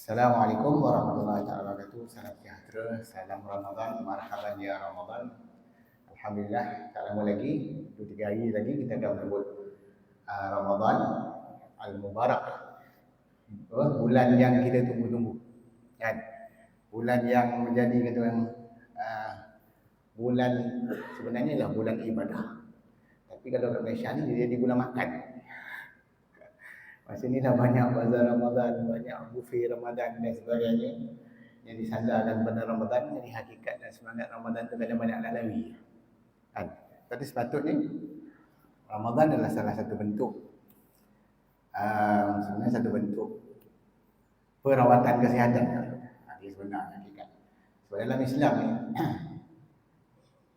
Assalamualaikum warahmatullahi wabarakatuh. Salam sejahtera, salam Ramadan, marhaban ya Ramadan. Alhamdulillah, tak lama lagi, 2-3 hari lagi kita akan menyebut Ramadan Al-Mubarak. Bulan yang kita tunggu-tunggu. Kan? Bulan yang menjadi kata orang bulan sebenarnya adalah bulan ibadah. Tapi kalau kat Malaysia ni dia jadi bulan makan. Masa ni dah banyak bazar Ramadan, banyak buffet Ramadan dan sebagainya yang disandarkan pada Ramadan. Jadi hakikat dan semangat Ramadan tu kadang banyak lalui kan? Tapi sepatutnya Ramadan adalah salah satu bentuk sebenarnya satu bentuk perawatan kesihatan. Dia sebenarnya hakikat. Sebab dalam Islam ni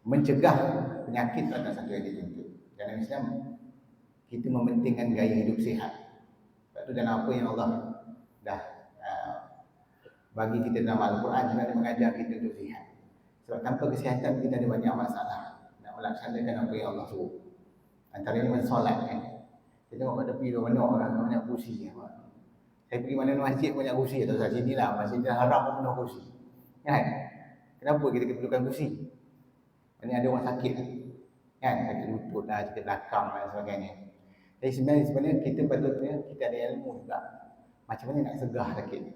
mencegah penyakit adalah satu yang dituntut. Dalam Islam kita mementingkan gaya hidup sihat. Itu dalam apa yang Allah dah bagi kita dalam Al-Quran, sebenarnya mengajar kita untuk sihat. Sebab tanpa kesihatan kita ada banyak masalah nak melaksanakan apa yang Allah suruh. Antaranya mensolat kan. Kita tengok kat tepi tu mana banyak kursi. Saya pergi mana masjid banyak kursi atau saya sini lah, masjid Haram pun penuh kursi. Kan? Kenapa kita perlukan kursi? Ini ada orang sakit kan, sakit lutut lah, sakit belakang dan sebagainya. Jadi sebenarnya kita patutnya kita ada ilmu juga macam mana nak segah sakit ni.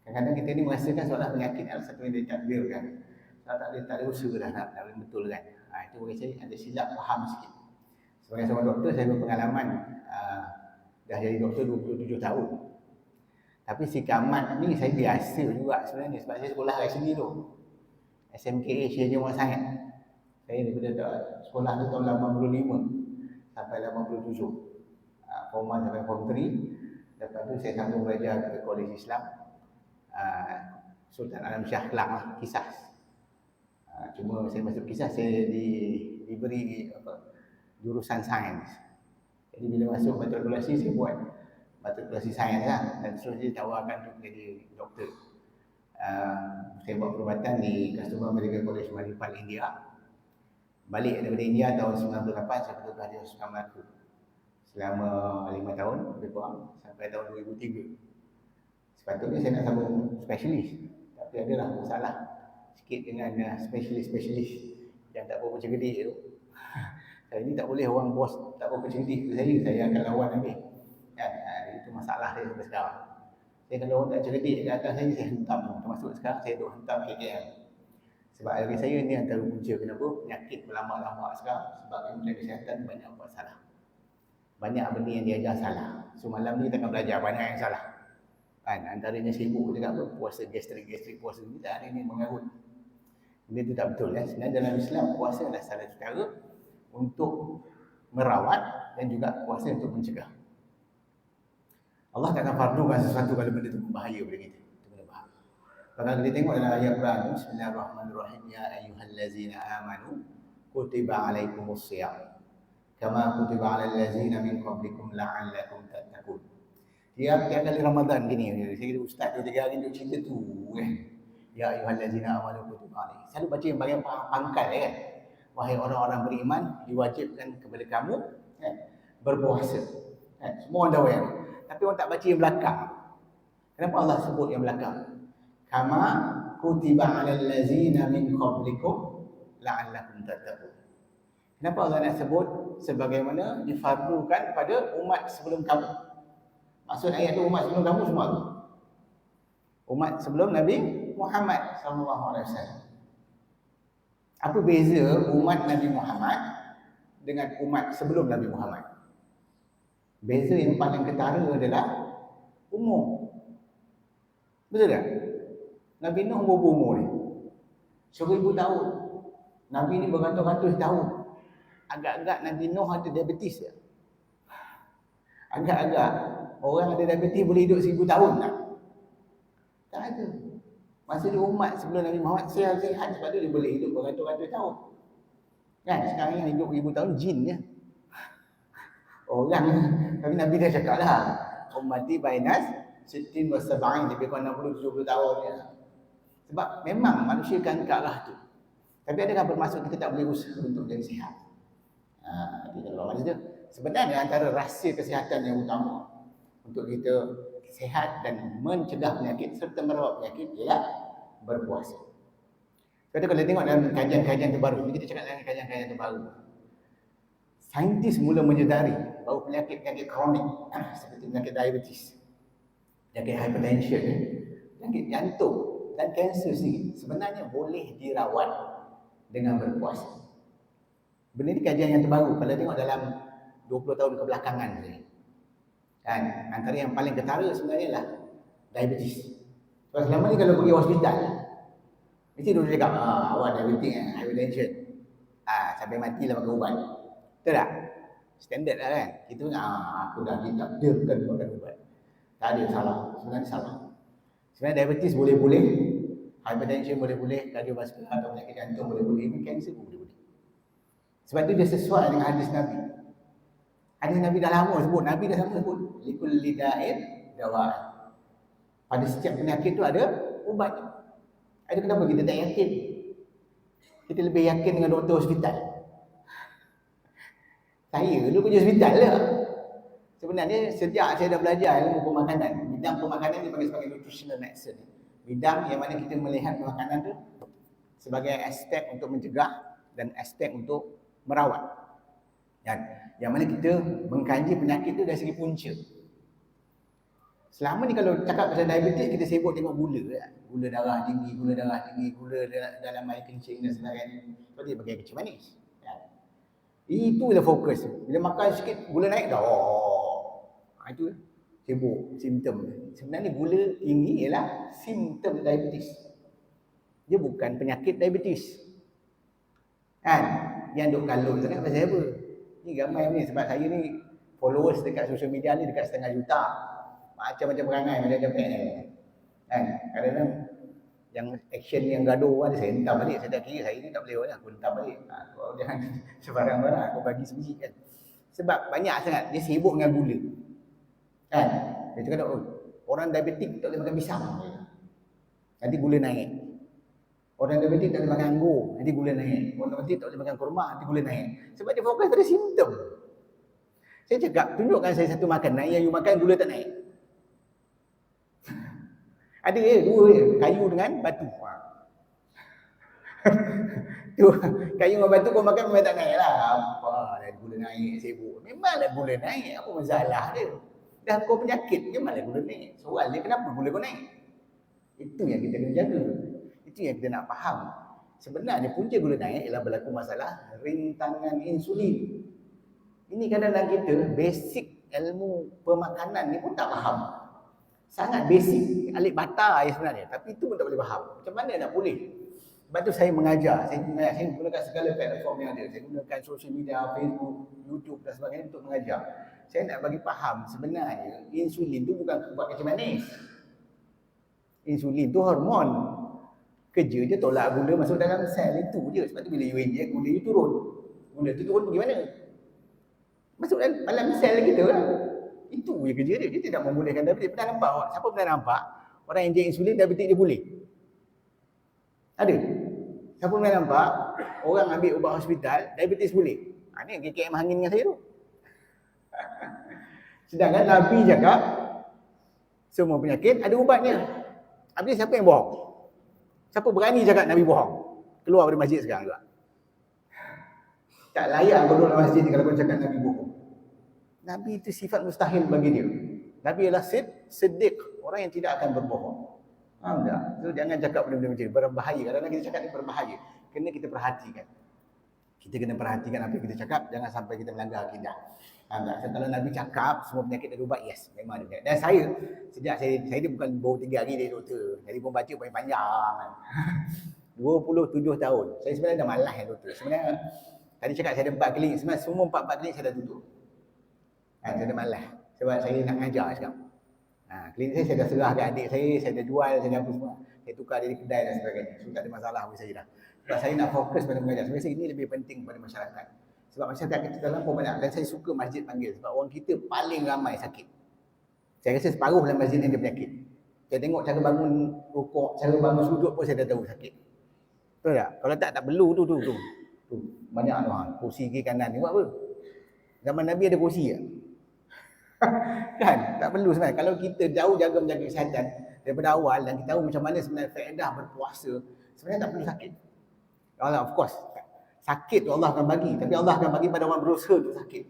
Kadang-kadang kita ni merasakan seolah penyakit adalah satu yang ditakdirkan. Seolah tak ada usaha dah nak betul kan. Itu bagi saya ada silap faham sikit. Sebagai seorang doktor, saya berpengalaman dah jadi doktor 27 tahun. Tapi sikamat ni saya biasa juga sebenarnya sebab saya sekolah kat sini tu. SMKH saja orang sangat. Saya daripada sekolah tu tahun 85 sampai 87. Form 1 sampai Form 3. Lepas tu saya sambung belajar ke Kolej Islam Sultan Alam Shah Kelang lah, Kisah. Cuma saya masuk Kisah, saya diberi jurusan sains. Jadi bila masuk matrikulasi, saya buat matrikulasi sains lah. Dan terus dia tawarkan untuk jadi doktor. Saya buat perubatan di Kasturba Medical College Manipal, India. Balik daripada India tahun 98, saya betul-betul di Hospital Melaka selama 5 tahun lebih kurang sampai tahun 2003. Sepatutnya saya nak sambung spesialis, tapi adalah masalah sikit dengan spesialis yang tak berapa cerdik tu. Saya ni tak boleh orang bos tak berapa cerdik tu saya akan lawan habis kan. Itu masalah dia sampai sekarang. Saya kalau orang tak cerdik kat atas saya hentam. Termasuk sekarang saya duk hentam KKM. Sebab bagi saya ni antara punca kenapa penyakit berlambak-lambak sekarang. Sebab Kementerian Kesihatan banyak buat salah. Banyak benda yang diajar salah. So malam ni kita akan belajar banyak yang salah. Kan, antaranya sibuk juga apa, puasa gastrik puasa ni tak ada ni mengarut. Benda tu tak betul kan. Sebenarnya dalam Islam puasa adalah salah satu cara untuk merawat dan juga puasa untuk mencegah. Allah takkan fardukan sesuatu kalau benda tu berbahaya pada kita. Kalau kita tengok dalam ayat Quran, Bismillahirrahmanirrahim, ya ayyuhallazina amanu kutiba alaikumusshiyam kama kutiba alal ladzina min qablikum la'allakum tattaqun. Tiap kali Ramadan gini, saya kata ustaz 2-3 hari duk cerita tu ya ayyuhallazina amanu kutiba alaikum. Selalu baca yang bagian pangkal kan. Wahai orang-orang beriman, diwajibkan kepada kamu berpuasa. Semua orang tahu yang. Tapi orang tak baca yang belakang. Kenapa Allah sebut yang belakang? Kama kutiba alal ladzina min qablikum la'allakum tattaqun. Kenapa Allah nak sebut sebagaimana difardukan pada umat sebelum kamu? Maksud ayat tu umat sebelum kamu semua tu. Umat sebelum Nabi Muhammad SAW. Apa beza umat Nabi Muhammad dengan umat sebelum Nabi Muhammad? Beza yang paling ketara adalah umur. Betul tak? Nabi Nuh berapa umur ni? 1000 tahun. Nabi ni beratus-ratus tahun. Agak-agak Nabi Nuh ada diabetes ya? Agak-agak orang ada diabetes boleh hidup 1000 tahun tak? Tak ada. Masa dia umat sebelum Nabi Muhammad sihat sebab dia boleh hidup beratus-ratus tahun. Kan? Sekarang yang hidup 1000 tahun jin je. Orang. Tapi Nabi dah cakap lah. Ummati bainas sittin wa sab'in, lebih kurang 60-70 tahun ya. Sebab memang manusia kan ke arah tu. Tapi adakah bermaksud kita tak boleh usaha untuk jadi sihat? Kita kalau macam tu. Sebenarnya antara rahsia kesihatan yang utama untuk kita sehat dan mencegah penyakit serta merawat penyakit ialah berpuasa. Sebab kalau tengok dalam kajian-kajian terbaru, ini kita cakap dalam kajian-kajian terbaru, saintis mula menyedari bahawa penyakit-penyakit kronik seperti penyakit diabetes, penyakit hypertension, penyakit jantung dan kanser sendiri sebenarnya boleh dirawat dengan berpuasa. Benda ni kajian yang terbaru, kalau tengok dalam 20 tahun kebelakangan ni, kan, antara yang paling ketara sebenarnya lah diabetes. Sebab selama ni kalau pergi hospital, mesti dulu cakap, awak diabetes, hypertension, sampai matilah makan ubat. Betul tak? Standard lah kan. Kita aku dah ditakdirkan makan ubat. Tak ada, salah. Sebenarnya salah. Sebenarnya diabetes boleh-boleh, hypertension boleh-boleh, kardiovaskular atau penyakit jantung boleh-boleh, even kanser pun boleh-boleh. Sebab tu dia sesuai dengan hadis Nabi. Hadis Nabi dah lama sebut, Nabi dah lama sebut, likulli da'in dawa'in. Pada setiap penyakit tu ada ubat. Ada kenapa kita tak yakin? Kita lebih yakin dengan doktor hospital. Saya dulu kerja hospital lah. Sebenarnya sejak saya dah belajar ilmu pemakanan, bidang pemakanan dipanggil sebagai nutritional medicine. Bidang yang mana kita melihat pemakanan tu sebagai aspek untuk mencegah dan aspek untuk merawat. Dan yang mana kita mengkaji penyakit tu dari segi punca. Selama ni kalau cakap pasal diabetes, kita sibuk tengok gula. Gula darah tinggi, gula dalam air kencing dan sebagainya. Sebab dia bagian kecil manis. Itu je fokus. Bila makan sikit, gula naik dah. Itu sibuk, simptom. Sebenarnya gula tinggi ialah simptom diabetes. Dia bukan penyakit diabetes. Kan? Yang duk kalut sangat pasal apa? Ni ramai ni sebab saya ni followers dekat social media ni dekat 500,000. Macam-macam perangai macam-macam ni. Kan? Kadang-kadang yang action yang gaduh ada saya hentam balik. Saya tak kira saya ni tak boleh lah, aku hentam balik. Kau jangan sebarang-barang aku bagi sebiji kan. Sebab banyak sangat dia sibuk dengan gula. Kan? Dia cakap orang diabetik tak boleh makan pisang. Nanti gula naik. Orang diabetik tak boleh makan anggur, nanti gula naik. Orang diabetik tak boleh makan kurma, nanti gula naik. Sebab dia fokus pada simptom. Saya cakap, tunjukkan saya satu makanan yang you makan gula tak naik. Ada dua je, kayu dengan batu. Tu, kayu dengan batu kau makan memang tak naik lah. Apa dah gula naik, sibuk. Memanglah gula naik, apa masalah dia? Dah kau penyakit, memanglah gula naik. Soal dia kenapa gula kau naik? Itu yang kita kena jaga. Itu yang kita nak faham. Sebenarnya punca gula naik ialah berlaku masalah rintangan insulin. Ini kadang-kadang kita basic ilmu pemakanan ni pun tak faham. Sangat basic, alik bata sebenarnya. Tapi itu pun tak boleh faham. Macam mana nak boleh? Sebab tu saya mengajar. Saya gunakan segala platform yang ada. Saya gunakan social media, Facebook, YouTube dan sebagainya untuk mengajar. Saya nak bagi faham sebenarnya insulin tu bukan buat kecil manis. Insulin tu hormon. Kerja je tolak gula masuk dalam sel itu je. Sebab tu bila you inject, gula you turun. Gula tu turun pergi mana? Masuk dalam sel kita lah. Itu je kerja dia. Dia tidak membolehkan diabetes. Pernah nampak awak? Siapa pernah nampak orang inject insulin diabetes dia boleh? Ada? Siapa pernah nampak orang ambil ubat hospital diabetes boleh? Ni KKM hangin dengan saya tu. Sedangkan Nabi cakap semua penyakit ada ubatnya. Habis siapa yang bohong? Siapa berani cakap Nabi bohong? Keluar dari masjid sekarang juga. Tak layak kau duduk dalam masjid ni kalau kau cakap Nabi bohong. Nabi itu sifat mustahil bagi dia. Nabi ialah siddiq, orang yang tidak akan berbohong. Faham tak? So, jangan cakap benda-benda macam ni, berbahaya. Kadang-kadang kita cakap ni berbahaya. Kena kita perhatikan. Kita kena perhatikan apa yang kita cakap, jangan sampai kita melanggar akidah. Faham tak? So, kalau Nabi cakap semua penyakit ada ubat, yes, memang ada penyakit. Dan saya, sejak saya ni bukan baru 3 hari jadi doktor. Jadi pun baca panjang-panjang. 27 tahun. Saya sebenarnya dah malas yang doktor. Sebenarnya, tadi cakap saya ada 4 klinik. Sebenarnya semua 4 klinik saya dah tutup. Saya dah malas. Sebab saya nak mengajar sekarang. Klinik saya dah serah ke adik saya dah jual, saya dah apa semua. Saya tukar jadi kedai dan sebagainya. So tak ada masalah bagi saya dah. Sebab saya nak fokus pada mengajar. Sebab ini lebih penting kepada masyarakat. Sebab masyarakat kita terlampau banyak. Dan saya suka masjid panggil. Sebab orang kita paling ramai sakit. Saya rasa separuh dalam masjid ni ada penyakit. Saya tengok cara bangun rukuk, cara bangun sudut pun saya dah tahu sakit. Betul tak? Kalau tak perlu tu. Banyak tu. Kursi kiri kanan ni buat apa? Zaman Nabi ada kursi tak? Kan? Tak perlu sebenarnya. Kalau kita jauh jaga menjaga kesihatan daripada awal dan kita tahu macam mana sebenarnya faedah berpuasa, sebenarnya tak perlu sakit. Allah, of course. Sakit tu Allah akan bagi, tapi Allah akan bagi pada orang berusaha untuk sakit.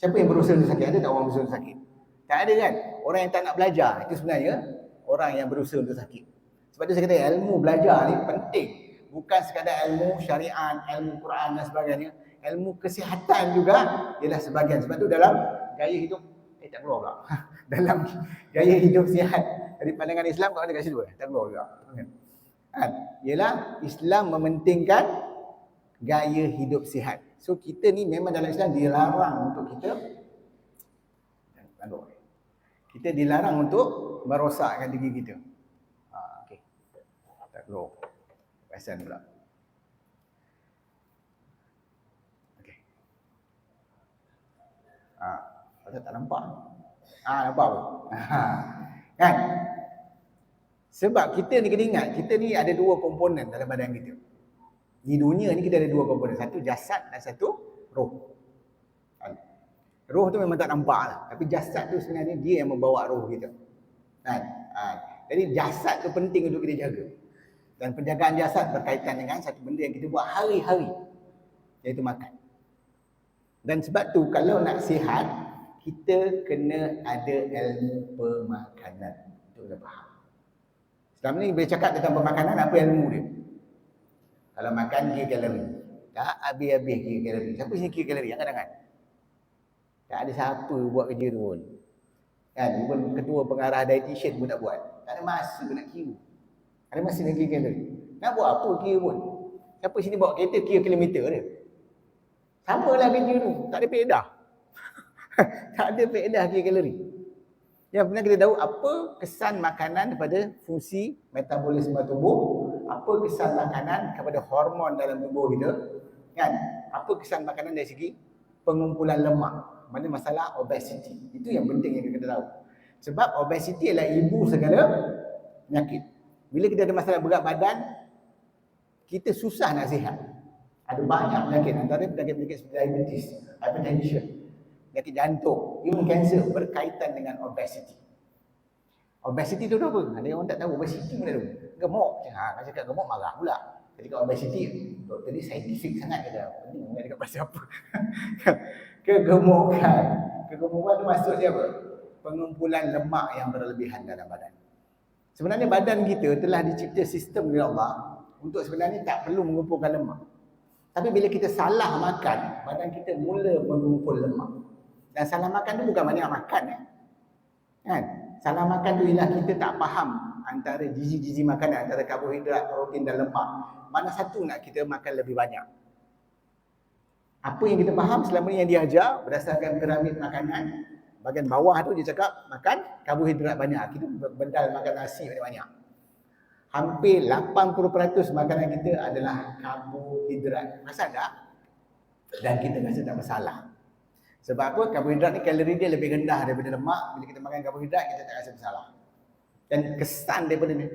Siapa yang berusaha untuk sakit? Ada tak orang berusaha untuk sakit? Tak ada kan? Orang yang tak nak belajar, itu sebenarnya orang yang berusaha untuk sakit. Sebab tu saya kata ilmu belajar ni penting. Bukan sekadar ilmu syariat, ilmu Quran dan sebagainya. Ilmu kesihatan juga ialah sebahagian. Sebab tu dalam gaya hidup, tak keluar pula. Dalam gaya hidup sihat dari pandangan Islam, kau ada kat situ tak keluar juga. Kan? Ialah Islam mementingkan gaya hidup sihat. So kita ni memang dalam Islam dilarang untuk kita dilarang untuk merosakkan diri kita. Okey. Tak keluar. Perasan pula. Okey. Pasal tak nampak. Nampak apa? Kan? Sebab kita ni kena ingat, kita ni ada dua komponen dalam badan kita. Di dunia ni kita ada dua komponen. Satu jasad dan satu roh. Roh tu memang tak nampak lah. Tapi jasad tu sebenarnya dia yang membawa roh kita. Jadi jasad tu penting untuk kita jaga. Dan penjagaan jasad berkaitan dengan satu benda yang kita buat hari-hari. Iaitu makan. Dan sebab tu kalau nak sihat, kita kena ada ilmu pemakanan. Itu kita faham. Selama ni bila cakap tentang pemakanan, apa ilmu dia? Kalau makan kira kalori. Tak habis-habis kira kalori. Siapa sini kira kalori? Angkat-angkat. Tak ada siapa buat kerja tu pun. Kan? Even ketua pengarah dietitian pun tak buat. Tak ada masa nak kira. Ada masa nak kira kalori. Nak buat apa kira pun. Siapa sini bawa kereta kira kilometer dia. Sama lah kerja tu. Tak ada faedah. Tak ada faedah kira kalori. Yang benar kita tahu apa kesan makanan kepada fungsi metabolisme tubuh, apa kesan makanan kepada hormon dalam tubuh kita, kan? Apa kesan makanan dari segi pengumpulan lemak, mana masalah obesity. Itu yang penting yang kita tahu. Sebab obesity adalah ibu segala penyakit. Bila kita ada masalah berat badan, kita susah nak sihat. Ada banyak penyakit, antara penyakit-penyakit seperti diabetes, hypertension, penyakit jantung, even cancer berkaitan dengan obesity. Obesity tu apa? Ada orang tak tahu obesity pun tak tahu. Gemuk. Kalau cakap gemuk marah pula. Ketika obesity, doktor ni saintifik sangat kata. Ini nak dekat pasal apa? Kegemukan. Kegemukan tu maksudnya apa? Pengumpulan lemak yang berlebihan dalam badan. Sebenarnya badan kita telah dicipta sistem oleh Allah untuk sebenarnya tak perlu mengumpulkan lemak. Tapi bila kita salah makan, badan kita mula mengumpul lemak. Dan salah makan tu bukan banyak makan kan? Salah makan tu ialah kita tak faham antara gizi-gizi makanan, antara karbohidrat, protein dan lemak. Mana satu nak kita makan lebih banyak? Apa yang kita faham selama ni yang diajar berdasarkan piramid makanan, bahagian bawah tu dia cakap makan karbohidrat banyak. Kita bedal makan nasi banyak-banyak. Hampir 80% makanan kita adalah karbohidrat. Rasa tak? Dan kita rasa tak bersalah. Sebab apa? Karbohidrat ni kalori dia lebih rendah daripada lemak. Bila kita makan karbohidrat, kita tak rasa bersalah. Dan kesan daripada ni,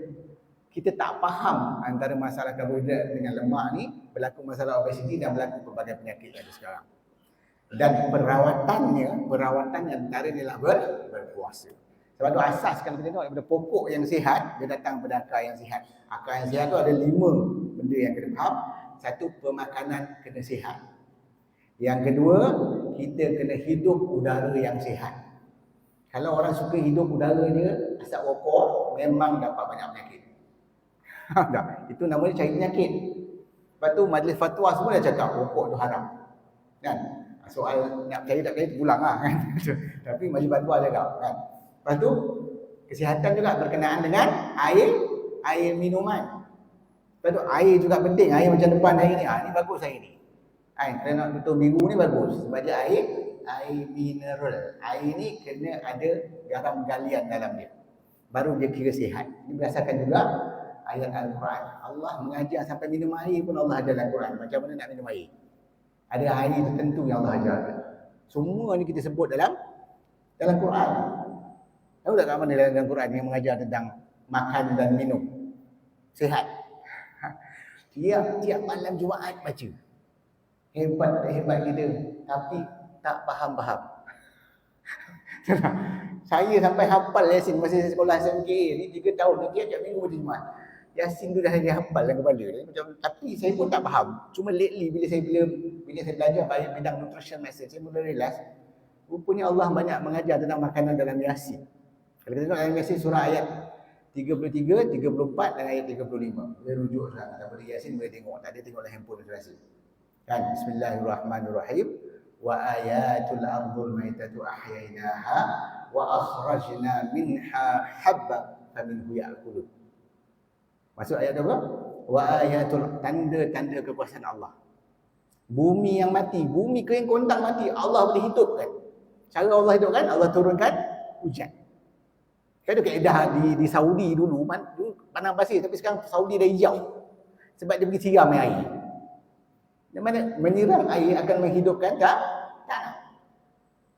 kita tak faham antara masalah karbohidrat dengan lemak ni, berlaku masalah obesiti dan berlaku pelbagai penyakit yang ada sekarang. Dan perawatan antara ni lah berpuasa. Sebab tu asas kalau kita tengok daripada pokok yang sihat, dia datang pada akar yang sihat. Akar yang sihat tu ada 5 benda yang kena faham. Satu, pemakanan kena sihat. Yang kedua, kita kena hidup udara yang sihat. Kalau orang suka hidup udara dia asap rokok, memang dapat banyak penyakit. Itu namanya cari penyakit. Lepas tu majlis fatwa semua dah cakap rokok tu haram. Kan? Soal nak percaya tak percaya pulang lah kan. Tapi majlis fatwa cakap kan. Lepas tu kesihatan juga berkenaan dengan air minuman. Lepas tu air juga penting. Air macam depan air ni. Ni bagus air ni. Kalau nak tutup biru ni bagus. Sebab dia air mineral. Air ni kena ada garam galian dalam dia. Baru dia kira sihat. Ini berdasarkan juga ayat Al-Quran. Allah mengajar sampai minum air pun Allah ajar dalam Al-Quran. Macam mana nak minum air. Ada air tertentu yang Allah ajar. Semua ni kita sebut dalam Quran. Tahu tak kat mana dalam Quran yang mengajar tentang makan dan minum sihat? Tiap malam Jumaat baca. Hebat kita, tapi tak faham-faham. Saya sampai hafal Yasin masa saya sekolah SMK ni 3 tahun nanti tiap minggu macam Jumaat. Yasin tu dah saya hafal dalam kepala. Macam tapi saya pun tak faham. Cuma lately bila saya belajar bidang nutrition medicine, saya mula realize rupanya Allah banyak mengajar tentang makanan dalam Yasin. Kalau kita tengok dalam Yasin surah ayat 33, 34 dan ayat 35. Boleh rujuk sekarang. Tak boleh Yasin boleh tengok. Tak ada tengok dalam handphone saya rasa. Kan? Bismillahirrahmanirrahim. Wa ayatul ardul maitatu ahyainaha wa akhrajna minha habba faminhu ya'kulun. Maksud ayat apa? Wa ayatul, tanda-tanda kekuasaan Allah. Bumi yang mati, bumi kering kontak mati, Allah boleh hidupkan. Cara Allah hidupkan, Allah turunkan hujan. Kan ada kaedah di Saudi dulu padang pasir, tapi sekarang Saudi dah hijau. Sebab dia pergi siram air. Di mana menyiram air akan menghidupkan tanah.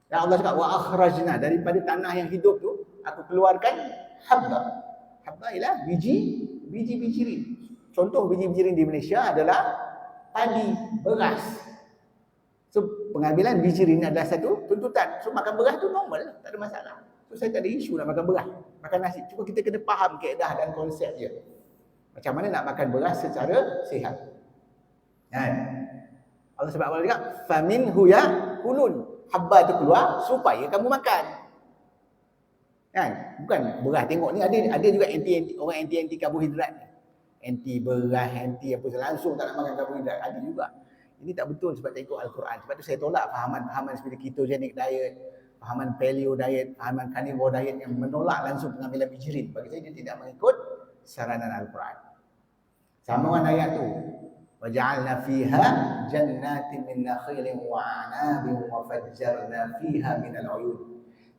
Dan Allah cakap wa akhrajna, daripada tanah yang hidup tu aku keluarkan habba. Habba ialah biji-bijirin. Contoh biji-bijirin di Malaysia adalah padi, beras. So pengambilan bijirin adalah satu tuntutan. So makan beras tu normal, tak ada masalah. So saya tak ada isu nak makan beras, makan nasi. Cuma kita kena faham kaedah dan konsep dia. Macam mana nak makan beras secara sihat. Kan? Allah sebab Allah cakap faminhu ya'kulun. Habba tu keluar supaya kamu makan. Kan? Bukan beras, tengok ni ada juga orang anti karbohidrat. Anti beras, anti apa langsung tak nak makan karbohidrat, ada juga. Ini tak betul sebab tak ikut Al-Quran. Sebab tu saya tolak fahaman-fahaman seperti ketogenic diet, fahaman paleo diet, fahaman carnivore diet yang menolak langsung pengambilan bijirin. Bagi saya dia tidak mengikut saranan Al-Quran. Sambungan ayat tu. وَجَعَلْنَا فِيهَا جَنَّاتٍ مِّن نَخِيلٍ وَأَعْنَابٍ وَفَجَّرْنَا فِيهَا مِنَ الْعُيُونِ.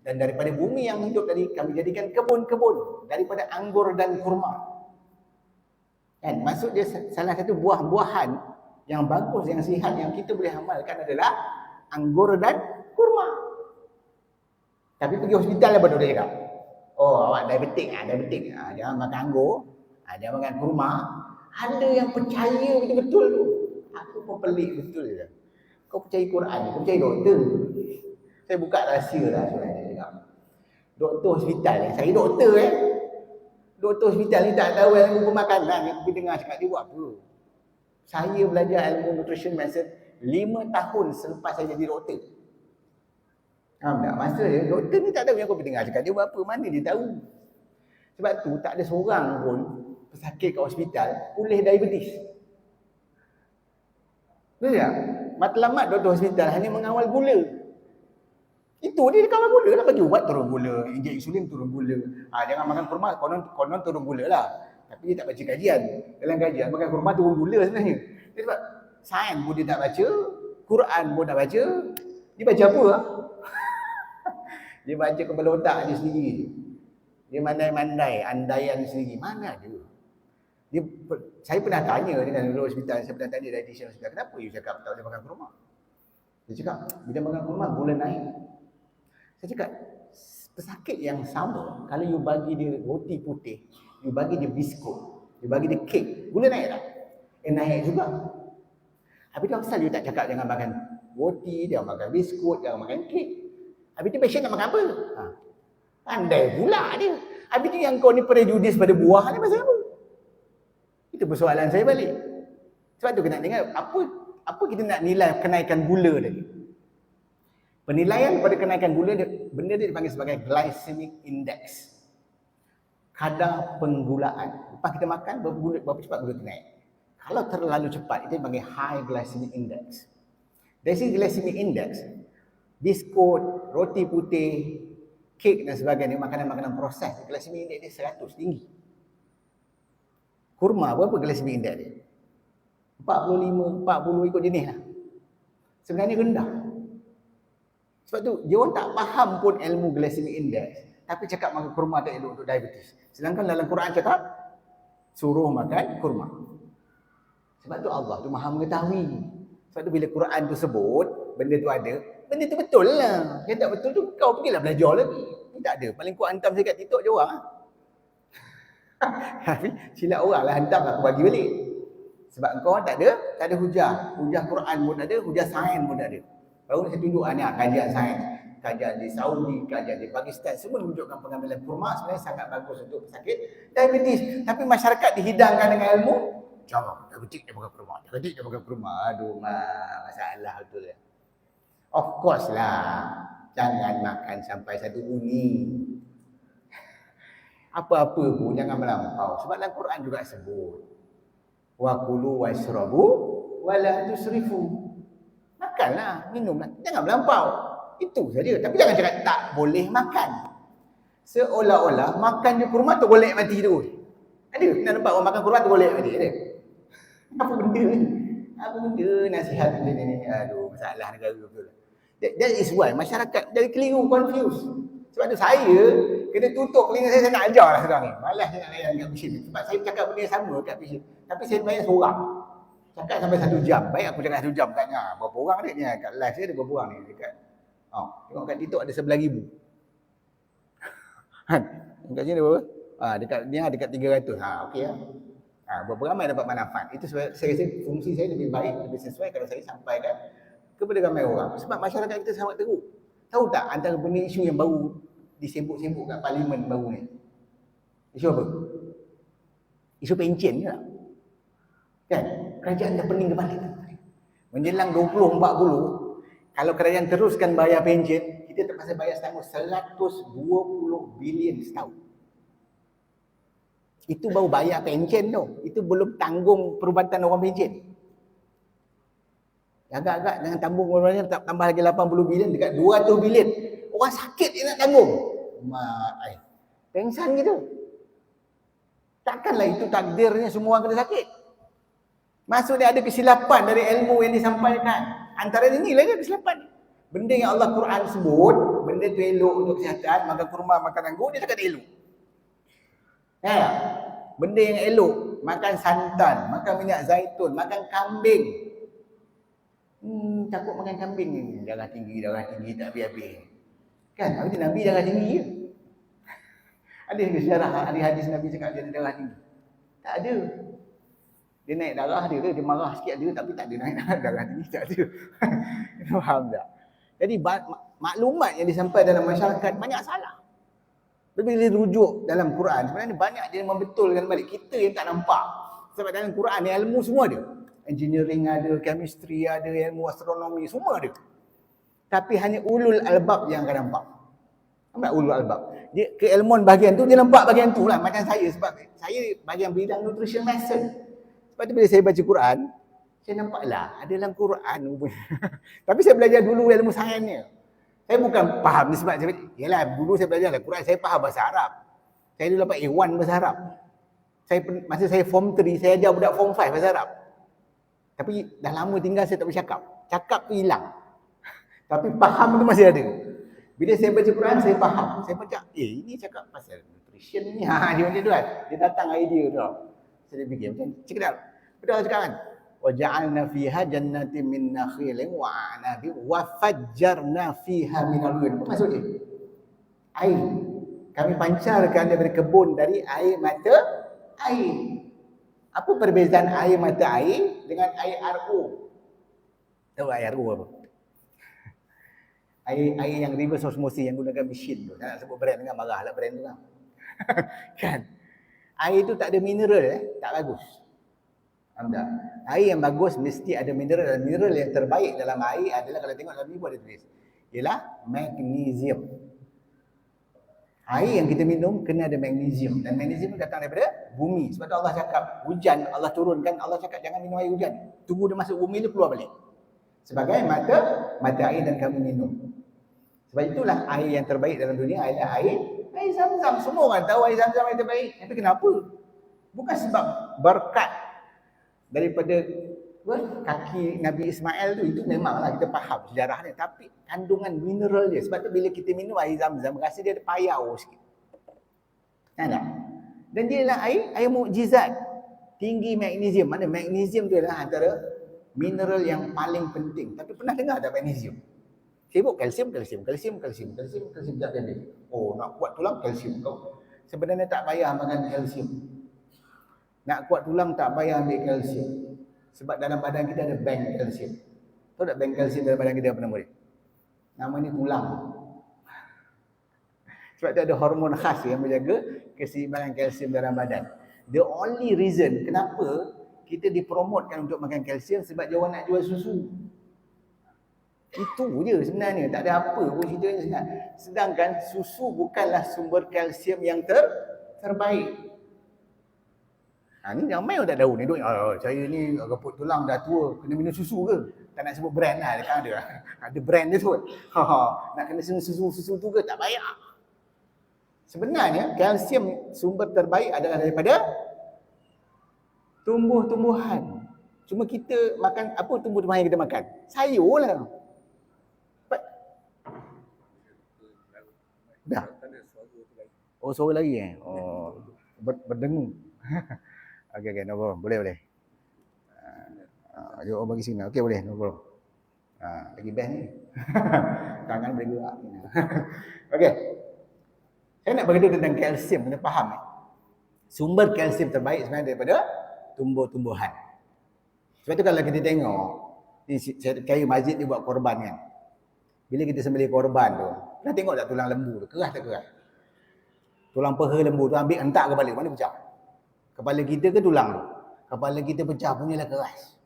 Dan daripada bumi yang hidup tadi kami jadikan kebun-kebun daripada anggur dan kurma. Kan? Maksud dia salah satu buah-buahan yang bagus, yang sihat, yang kita boleh amalkan adalah anggur dan kurma. Tapi pergi hospital apa dia cakap? Oh, awak diabetik. Jangan makan anggur, jangan makan kurma. Ada yang percaya betul-betul tu. Aku pun pelik betul je. Kau percaya Quran, kau percaya doktor. Saya buka rahsia lah sebenarnya. Doktor hospital, saya doktor Doktor hospital ni tak tahu ilmu pemakanan. Yang pergi dengar cakap dia buat apa. Saya belajar ilmu nutrition medicine 5 tahun selepas saya jadi doktor. Faham tak? Masa dia, doktor ni tak tahu yang kau pergi dengar cakap dia buat apa. Mana dia tahu. Sebab tu tak ada seorang pun pesakit kat hospital pulih diabetes. Betul tak? Matlamat doktor hospital hanya mengawal gula. Itu dia kawal gula lah, bagi ubat turun gula, injek insulin turun gula. Jangan makan kurma, konon turun gula lah. Tapi dia tak baca kajian. Dalam kajian makan kurma turun gula sebenarnya. Dia sebab sains pun dia tak baca, Quran pun tak baca. Dia baca apa lah? Dia baca kepala otak dia sendiri. Dia mandai-mandai, andaian sendiri. Mana ada? Saya pernah tanya dengan doktor hospital, saya pernah tanya dietitian hospital, kenapa you cakap tak boleh makan kurma? Dia cakap, bila makan kurma gula naik. Saya cakap, pesakit yang sama, kalau you bagi dia roti putih, you bagi dia biskut, you bagi dia kek, gula naik tak? Naik juga. Habis tu asal you tak cakap jangan makan roti, jangan makan biskut, jangan makan kek. Habis tu patient nak makan apa? Pandai pula dia. Habis tu yang kau ni prejudis pada buah ni pasal apa? Itu persoalan saya balik. Sebab tu kena dengar apa kita nak nilai kenaikan gula tadi. Penilaian pada kenaikan gula benda dia dipanggil sebagai glycemic index. Kadar penggulaan. Lepas kita makan berapa cepat gula naik. Kalau terlalu cepat itu dipanggil high glycemic index. Dari segi glycemic index, biskut, roti putih, kek dan sebagainya, makanan-makanan proses, glycemic index dia 100 tinggi. Kurma berapa glycemic index dia? 45, 40 ikut jenis lah. Sebenarnya rendah. Sebab tu dia orang tak faham pun ilmu glycemic index, tapi cakap makan kurma tak elok untuk diabetes. Sedangkan dalam Quran cakap suruh makan kurma. Sebab tu Allah tu Maha mengetahui. Sebab tu bila Quran tu sebut benda tu ada, benda tu betul lah. Yang tak betul tu kau pergilah belajar lagi. Ni tak ada. Paling kuat hantam saya kat TikTok je orang lah. Tapi silap orang lah hantam aku bagi balik. Sebab kau tak ada hujah. Hujah Quran pun tak ada, hujah sains pun tak ada. Baru saya tunjuk ni kajian sains. kajian di Saudi, kajian di Pakistan, semua menunjukkan pengambilan kurma sebenarnya sangat bagus untuk pesakit diabetes. Tapi masyarakat dihidangkan dengan ilmu, jangan diabetes dia makan kurma, diabetes dia makan kurma. Aduh, masalah betul ya. Of course lah, jangan makan sampai 1 uni. Apa-apa pun jangan melampau. Sebab dalam Quran juga sebut, wa kulu wasrabu wa la tusrifu. Makanlah, minumlah, jangan melampau. Itu saja. Tapi jangan cakap tak boleh makan. Seolah-olah makan je kurma tu boleh mati terus. Ada? Nak nampak orang makan kurma tu boleh mati? Ada? Apa benda ni? Apa benda nasihat benda ni? Aduh, masalah negara betul. That is why masyarakat jadi keliru, confused. Sebab tu saya kena tutup telinga saya nak ajar lah sekarang ni. Malas saya nak layan kat mesin. Sebab saya cakap benda yang sama kat mesin. Tapi saya bayar seorang. Cakap sampai 1 jam. Baik aku cakap 1 jam tanya. Berapa orang ada ni? Kat live saya ada berapa orang ni dekat. Tengok kat TikTok ada 11,000. Kat sini ada berapa? Dekat ni dekat 300. Okey lah. Berapa ramai dapat manfaat. Itu saya rasa fungsi saya lebih baik, lebih sesuai kalau saya sampaikan kepada ramai orang. Sebab masyarakat kita sangat teruk. Tahu tak antara benda isu yang baru disebut-sebut kat parlimen baru ni? Isu apa? Isu pencen je lah. Kan? Kerajaan dah pening kembali. Menjelang 2040, kalau kerajaan teruskan bayar pencen, kita terpaksa bayar setahun 120 bilion setahun. Itu baru bayar pencen tu. Itu belum tanggung perubatan orang pencen. Agak-agak dengan tanggung orang tambah lagi 80 bilion dekat 200 bilion. Orang sakit dia nak tanggung. Pengsan gitu. Takkanlah itu takdirnya semua orang kena sakit. Maksudnya ada kesilapan dari ilmu yang disampaikan. Antara ini lah kesilapan. Benda yang Allah Quran sebut, benda tu elok untuk kesihatan, makan kurma, makan anggur, dia cakap dia elok. Benda yang elok, makan santan, makan minyak zaitun, makan kambing. Takut makan kambing ni, darah tinggi tak habis-habis. Kan? Habis Nabi darah tinggi je. Ada ke sejarah hadis Nabi cakap dia ada darah tinggi? Tak ada. Dia naik darah dia marah sikit ada, tapi tak ada naik darah tinggi, tak ada. Faham tak? Jadi maklumat yang disampaikan dalam masyarakat banyak salah. Bila dirujuk dalam Quran, sebenarnya banyak dia membetulkan balik. Kita yang tak nampak. Sebab dalam Quran ni ilmu semua ada. Engineering ada, chemistry ada, ilmu astronomi, semua ada. Tapi hanya ulul albab yang akan nampak. Nampak ulul albab? Dia keilmuan bahagian tu, dia nampak bahagian tu lah. Macam saya, sebab saya bahagian bidang nutrition medicine. Sebab tu bila saya baca Quran, saya nampaklah ada dalam Quran. Tapi saya belajar dulu ilmu sainsnya. Saya bukan faham ni sebab saya, yalah dulu saya belajar lah Quran, saya faham bahasa Arab. Saya dulu dapat A1 bahasa Arab. Masa saya form 3, saya ajar budak form 5 bahasa Arab. Tapi dah lama tinggal saya tak boleh cakap. Cakap tu hilang. Tapi faham tu masih ada. Bila saya baca Quran, saya faham. Saya baca, ini cakap pasal nutrition ni. Dia macam tu kan. Dia datang idea tu. Saya fikir macam cakap. Betul cakap kan? Wa ja'alna fiha jannatin min nakhilin wa a'nabin wa fajjarna fiha min al-uyun. Apa maksudnya? Air. Kami pancarkan daripada kebun dari air mata air. Apa perbezaan air mata air dengan air RO? Tahu air RO apa? Air yang reverse osmosis yang gunakan mesin tu. Saya nak sebut brand dengan marah lah brand tu kan. Kan? Air tu tak ada mineral tak bagus. Faham tak? Air yang bagus mesti ada mineral, dan mineral yang terbaik dalam air adalah kalau tengok dalam ni ada tulis. Ialah magnesium. Air yang kita minum kena ada magnesium, dan magnesium datang daripada bumi. Sebab tu Allah cakap hujan Allah turunkan, Allah cakap jangan minum air hujan. Tunggu dia masuk bumi dia keluar balik. Sebagai mata air dan kamu minum. Sebab itulah air yang terbaik dalam dunia adalah air Zam-Zam. Semua orang tahu air Zam-Zam yang terbaik. Tapi kenapa? Bukan sebab berkat daripada kaki Nabi Ismail tu, itu memanglah kita faham sejarahnya, tapi kandungan mineral dia. Sebab tu bila kita minum air Zam-Zam rasa dia ada payau sikit. Tak? Dan dia adalah air mukjizat. Tinggi magnesium. Mana magnesium tu adalah antara mineral yang paling penting. Tapi pernah dengar tak magnesium? Sibuk kalsium tak ada. Oh, nak kuat tulang kalsium kau. Sebenarnya tak payah makan kalsium. Nak kuat tulang tak payah ambil kalsium. Sebab dalam badan kita ada bank kalsium. Tahu tak bank kalsium dalam badan kita apa nama dia? Nama ni tulang. Sebab tu ada hormon khas yang menjaga keseimbangan kalsium dalam badan. The only reason kenapa kita dipromotkan untuk makan kalsium sebab dia orang nak jual susu. Itu je sebenarnya, tak ada apa pun ceritanya sebenarnya. Sedangkan susu bukanlah sumber kalsium yang terbaik. Ni ramai orang tak tahu ni. Saya ni rumput tulang dah tua, kena minum susu ke? Tak nak sebut brand lah, kan ada brand dia tu. Nak kena susu tu ke? Tak payah. Sebenarnya kalsium sumber terbaik adalah daripada tumbuh-tumbuhan. Cuma kita makan apa tumbuh-tumbuhan yang kita makan? Sayur lah. Dah. Oh, suara lagi Oh, berdengung. Okey, no problem. Boleh. Jom bagi sini. Okey, boleh, no problem. Lagi best ni. Tangan boleh gerak. Okey. Saya nak beritahu tentang kalsium, kena faham sumber kalsium terbaik sebenarnya daripada tumbuh-tumbuhan. Sebab tu kalau kita tengok, ni kayu masjid ni buat korban kan. Bila kita sembelih korban tu, nak tengok tak tulang lembu tu, keras tak keras? Tulang peha lembu tu ambil hentak kepala, mana pecah? Kepala kita ke tulang tu? Kepala kita pecah, punyalah keras.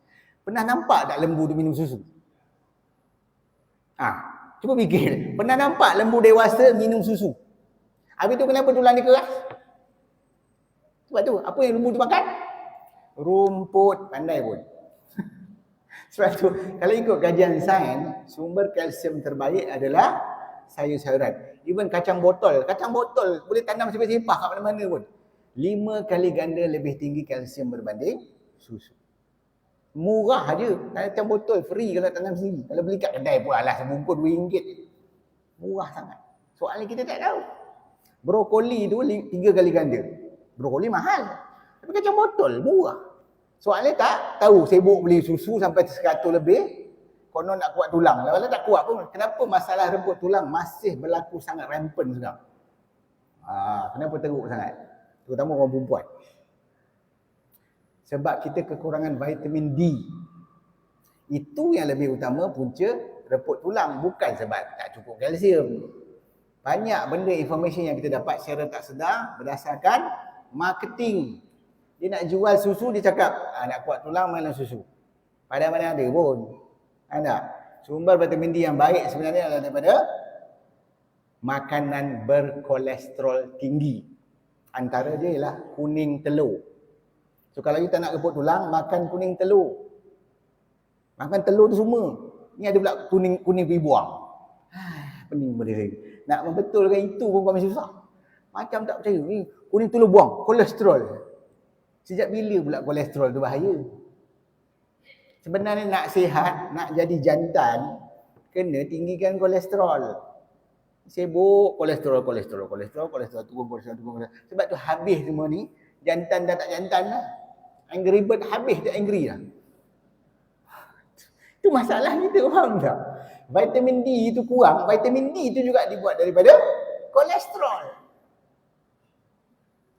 Pernah nampak tak lembu tu minum susu? Cuba fikir. Pernah nampak lembu dewasa minum susu? Habis tu kenapa tulang dia keras? Sebab tu, apa yang lembu tu makan? Rumput, pandai pun. Sebab tu, kalau ikut kajian sains, sumber kalsium terbaik adalah sayur-sayuran. Even kacang botol boleh tanam sipah-sipah kat mana-mana pun. 5 kali ganda lebih tinggi kalsium berbanding susu. Murah je. Kacang botol free kalau tanam sendiri. Kalau beli kat kedai pun alah sebungkus RM2. Murah sangat. Soalnya kita tak tahu. Brokoli tu 3 kali ganda. Brokoli mahal. Tapi kacang botol murah. Soalnya tak tahu sibuk beli susu sampai 100 lebih. Konon nak kuat tulang. Kalau tak kuat pun, kenapa masalah remput tulang masih berlaku sangat rampant sekarang? Kenapa teruk sangat? Terutama orang perempuan. Sebab kita kekurangan vitamin D. Itu yang lebih utama punca remput tulang. Bukan sebab tak cukup kalsium. Banyak benda information yang kita dapat secara tak sedar berdasarkan marketing. Dia nak jual susu, dia cakap nak kuat tulang minum susu. Padahal mana ada pun. Ada. Sumber vitamin D yang baik sebenarnya adalah daripada makanan berkolesterol tinggi. Antara dia ialah kuning telur. So kalau you tak nak remput tulang, makan kuning telur. Makan telur tu semua. Ni ada pula kuning dibuang. Pening benda saya. Nak membetulkan itu pun masih susah. Macam tak percaya. Ni kuning telur buang. Kolesterol. Sejak bila pula kolesterol tu bahaya? Sebenarnya nak sihat, nak jadi jantan, kena tinggikan kolesterol. Sibuk kolesterol, turun kolesterol. Sebab tu habis semua ni, jantan dah tak jantan lah. Angry bird habis dah angry lah. Itu masalah kita, faham tak? Vitamin D itu kurang, vitamin D itu juga dibuat daripada kolesterol.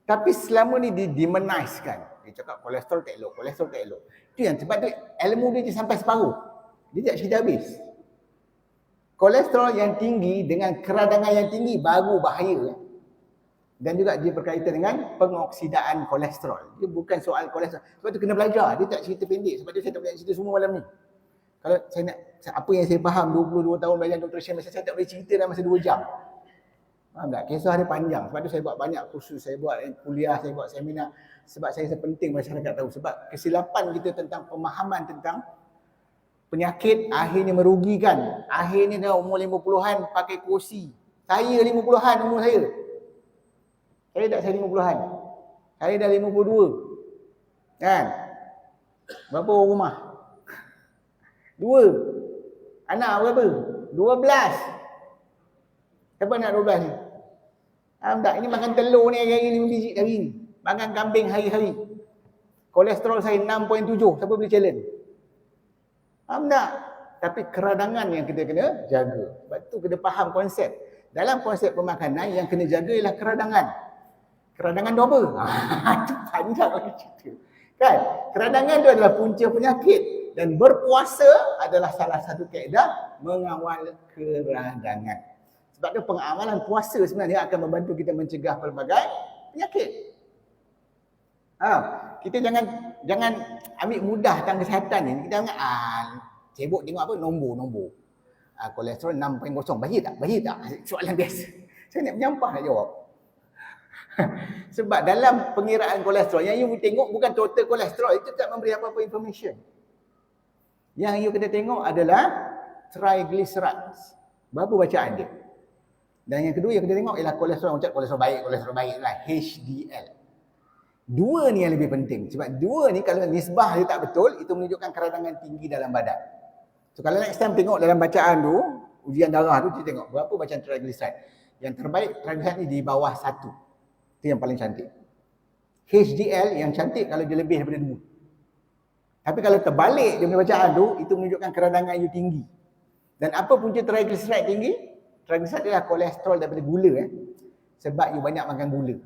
Tapi selama ni dimenizekan. Dia cakap kolesterol tak elok. Itu yang sebab tu ilmu dia sampai separuh. Dia tak cerita habis. Kolesterol yang tinggi dengan keradangan yang tinggi baru bahaya. Dan juga dia berkaitan dengan pengoksidaan kolesterol. Dia bukan soal kolesterol. Sebab tu kena belajar. Dia tak cerita pendek. Sebab tu saya tak boleh cerita semua malam ni. Kalau saya nak, apa yang saya faham 22 tahun belajar nutrition, saya tak boleh cerita dalam masa 2 jam. Faham tak? Kisah dia panjang. Sebab tu saya buat banyak kursus, saya buat kuliah, saya buat seminar. Sebab saya penting masyarakat tahu. Sebab kesilapan kita tentang pemahaman tentang penyakit akhirnya merugikan. Akhirnya dah umur 50-an pakai kursi. Saya 50-an umur saya. Saya 50-an. Saya dah 52. Kan? Berapa orang rumah? 2. Anak berapa? 12. Siapa nak 12 ni? Faham tak? Ini makan telur ni hari-hari 5 biji hari ni. Makan kambing hari-hari. Kolesterol saya 6.7. Siapa boleh challenge? Faham tak? Tapi keradangan yang kita kena jaga. Sebab tu kena faham konsep. Dalam konsep pemakanan yang kena jaga ialah keradangan. Keradangan tu apa? Itu panjang lagi cerita. Kan? Keradangan tu adalah punca penyakit. Dan berpuasa adalah salah satu kaedah mengawal keradangan. Sebab tu pengamalan puasa sebenarnya akan membantu kita mencegah pelbagai penyakit. Kita jangan ambil mudah tentang kesihatan ni. Kita jangan sibuk tengok apa nombor. Kolesterol 6.0. Bahaya tak? Soalan biasa. Saya nak menyampah nak jawab. Sebab dalam pengiraan kolesterol, yang you tengok bukan total kolesterol, itu tak memberi apa-apa information. Yang you kena tengok adalah triglycerides. Berapa bacaan dia? Dan yang kedua yang kena tengok ialah kolesterol. Macam kolesterol baik lah, HDL. Dua ni yang lebih penting. Sebab dua ni kalau nisbah dia tak betul, itu menunjukkan keradangan tinggi dalam badan. So kalau next time tengok dalam bacaan tu, ujian darah tu, kita tengok berapa bacaan triglyceride. Yang terbaik triglyceride ni di bawah 1. Itu yang paling cantik. HDL yang cantik kalau dia lebih daripada 2. Tapi kalau terbalik dia punya bacaan tu, itu menunjukkan keradangan you tinggi. Dan apa punca triglyceride tinggi? Triglyceride adalah kolesterol daripada gula. Sebab you banyak makan gula.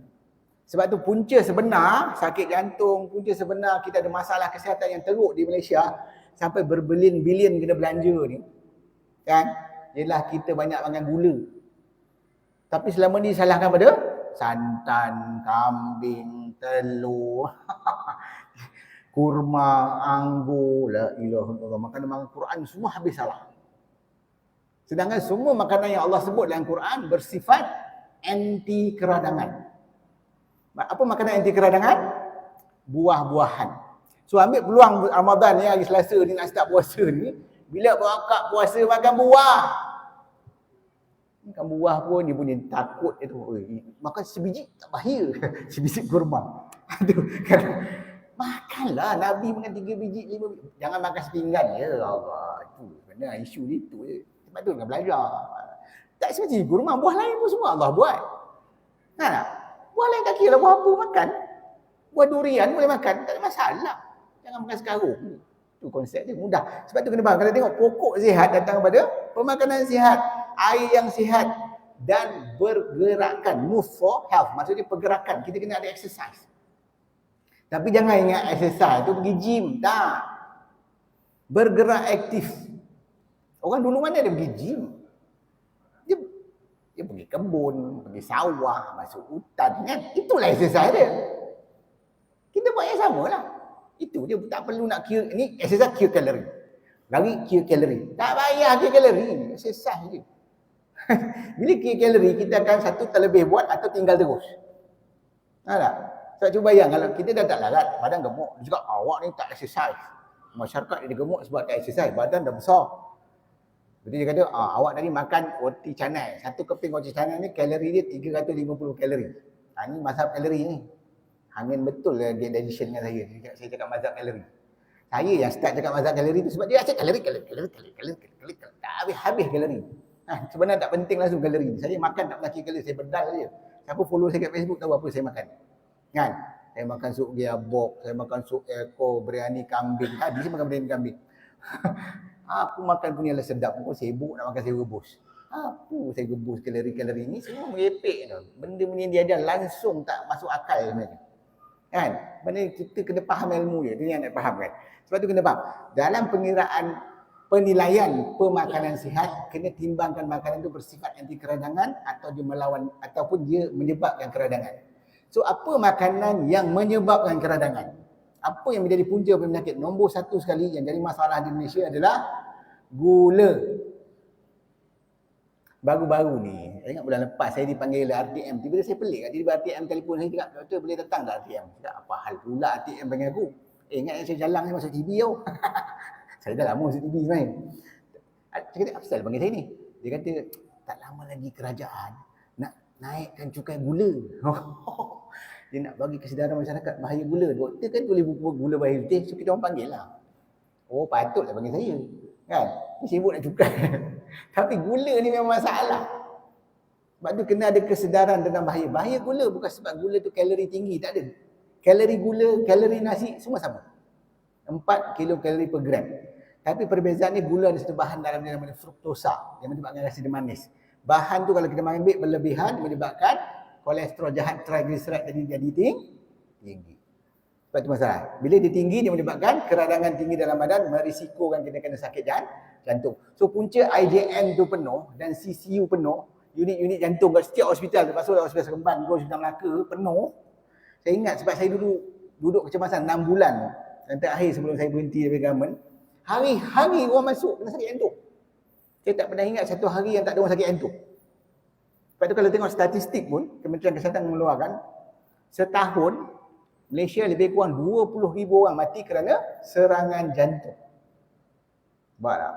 Sebab tu punca sebenar sakit jantung, punca sebenar kita ada masalah kesihatan yang teruk di Malaysia sampai berbilion-bilion kena belanja ni, kan? Ialah kita banyak makan gula. Tapi selama ni salahkan pada santan, kambing, telur, kurma, anggur, la ilaha illallah. Makanan Quran semua habis salah. Sedangkan semua makanan yang Allah sebut dalam Quran bersifat anti keradangan. Apa makanan anti keradangan? Buah-buahan. So ambil peluang Ramadan ni, hari Selasa ni nak start puasa ni, bila berakak puasa makan buah. Makan buah pun dia punya takut itu. Makan sebiji tak bahaya. Sebiji kurma. Aduh, makanlah. Nabi makan 3 biji, 5 biji. Jangan makan sepinggan. Ya Allah, itu benar isu itu. Sebab tu nak belajar. Tak sebiji kurma, buah lain pun semua Allah buat. Kan tak? Buah lain tak kira lah buah apa makan. Buah durian boleh makan, tak ada masalah. Jangan makan sekarung. Itu konsep dia mudah. Sebab tu kena faham. Kalau tengok pokok sihat datang kepada pemakanan sihat, air yang sihat dan bergerakan. Move for health. Maksudnya pergerakan. Kita kena ada exercise. Tapi jangan ingat exercise tu pergi gym. Tak. Bergerak aktif. Orang dulu mana ada pergi gym? Dia pergi kebun, pergi sawah, masuk hutan kan. Itulah exercise dia. Kita buat yang sama lah. Itu dia, tak perlu nak kira. Ni exercise kira kalori. Lari kira kalori. Tak payah kira kalori. Exercise je. Bila kira kalori, kita akan satu terlebih buat atau tinggal terus. Tahu tak? So, cuba bayang kalau kita dah tak larat, badan gemuk. Dia cakap, awak ni tak exercise. Masyarakat dia gemuk sebab tak exercise. Badan dah besar. Jadi dia kata, awak tadi makan roti canai. Satu keping roti canai ni kalori dia 350 kalori. Ini mazhab kalori ni. Angin betul lah dia addition dengan saya. Saya cakap mazhab kalori. Saya yang start cakap mazhab kalori tu sebab dia asyik kalori. Tak habis kalori. Sebenarnya tak penting langsung kalori. Saya makan tak pernah kira kalori. Saya bedal je. Siapa follow saya kat Facebook tahu apa saya makan. Kan? Saya makan sup gearbox. Saya makan sup ekor, biryani kambing. Tadi saya makan biryani kambing. Aku makan punya lah sedap. Aku sibuk nak makan sayur rebus. Apa saya rebus kalori-kalori ni semua merepek tau. Benda-benda yang dia ajar langsung tak masuk akal sebenarnya. Kan? Benda kita kena faham ilmu dia. Itu yang nak faham kan. Sebab tu kena faham. Dalam pengiraan penilaian pemakanan sihat, kena timbangkan makanan itu bersifat anti keradangan atau dia melawan ataupun dia menyebabkan keradangan. So apa makanan yang menyebabkan keradangan? Apa yang menjadi punca penyakit? Nombor satu sekali yang jadi masalah di Malaysia adalah gula. Baru-baru ni, saya ingat bulan lepas saya dipanggil RTM. Tiba-tiba saya pelik. Tiba-tiba RTM telefon saya cakap, doktor boleh datang tak RTM? Saya cakap, apa hal pula RTM panggil aku? Ingat saya jalan saya masuk TV tau. Saya dah lama masuk TV sebenarnya. Saya kata, apa salah panggil saya ni? Dia kata, tak lama lagi kerajaan nak naikkan cukai gula. Dia nak bagi kesedaran masyarakat bahaya gula. Doktor kan tulis buku gula bahaya putih, so kita orang panggil lah. Oh patutlah panggil saya. Kan? Dia sibuk nak cukai. Tapi gula ni memang masalah. Sebab tu kena ada kesedaran tentang bahaya. Bahaya gula bukan sebab gula tu kalori tinggi. Tak ada. Kalori gula, kalori nasi semua sama. 4 kilokalori per gram. Tapi perbezaannya gula ada satu bahan dalam dia namanya fruktosa yang menyebabkan rasa dia manis. Bahan tu kalau kita ambil berlebihan menyebabkan kolesterol jahat triglyceride tadi jadi tinggi. Sebab itu masalah. Bila dia tinggi, dia menyebabkan keradangan tinggi dalam badan, merisikokan kita kena sakit jantung. So punca IJN tu penuh dan CCU penuh, unit-unit jantung kat setiap hospital, termasuk hospital Seremban ke hospital Melaka penuh. Saya ingat sebab saya duduk kecemasan 6 bulan dan terakhir sebelum saya berhenti dari government, hari-hari orang masuk kena sakit jantung. Saya tak pernah ingat satu hari yang tak ada orang sakit jantung. Sebab tu kalau tengok statistik pun, Kementerian Kesihatan mengeluarkan, setahun Malaysia lebih kurang 20,000 orang mati kerana serangan jantung. Nampak tak?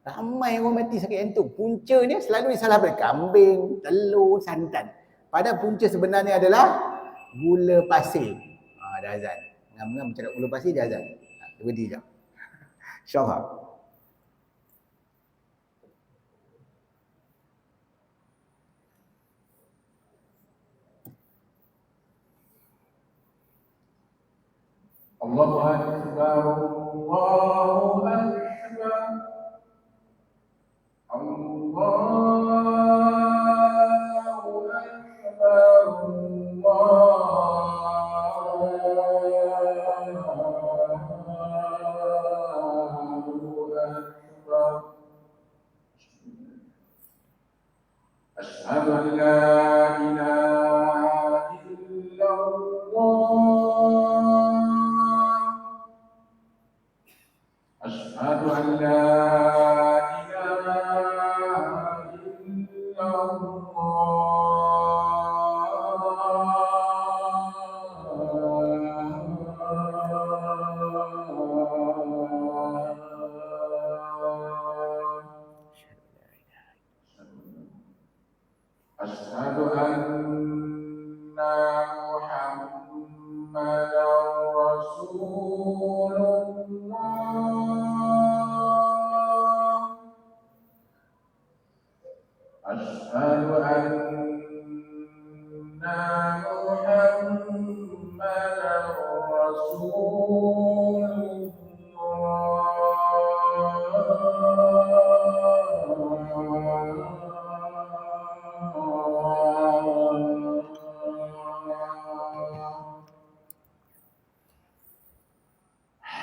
Ramai orang mati sakit jantung. Puncanya selalu disalahkan kambing, telur, santan. Padahal punca sebenarnya adalah gula pasir. Dah azan. Ngam-ngam macam nak gula pasir, dah azan. Berhenti sekejap. InsyaAllah. Allahu Akbar, Allahu Akbar, Allahu Akbar, Allahu Akbar. Asyhadu an la ilaha illallah. Asyhadu an la ilaha illallah. Asyhadu anna Muhammadan Rasulullah. Asyhadu anna Muhammadan Rasulullah.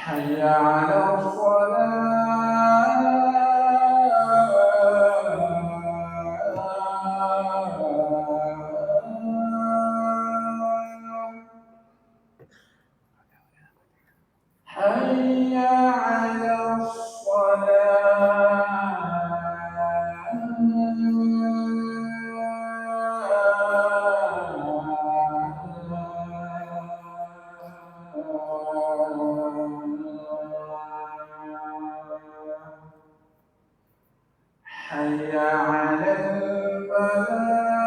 Hayya 'alal shalah. Hayya 'alal shalah. Hayya 'alal falah. Hayya 'alal falah.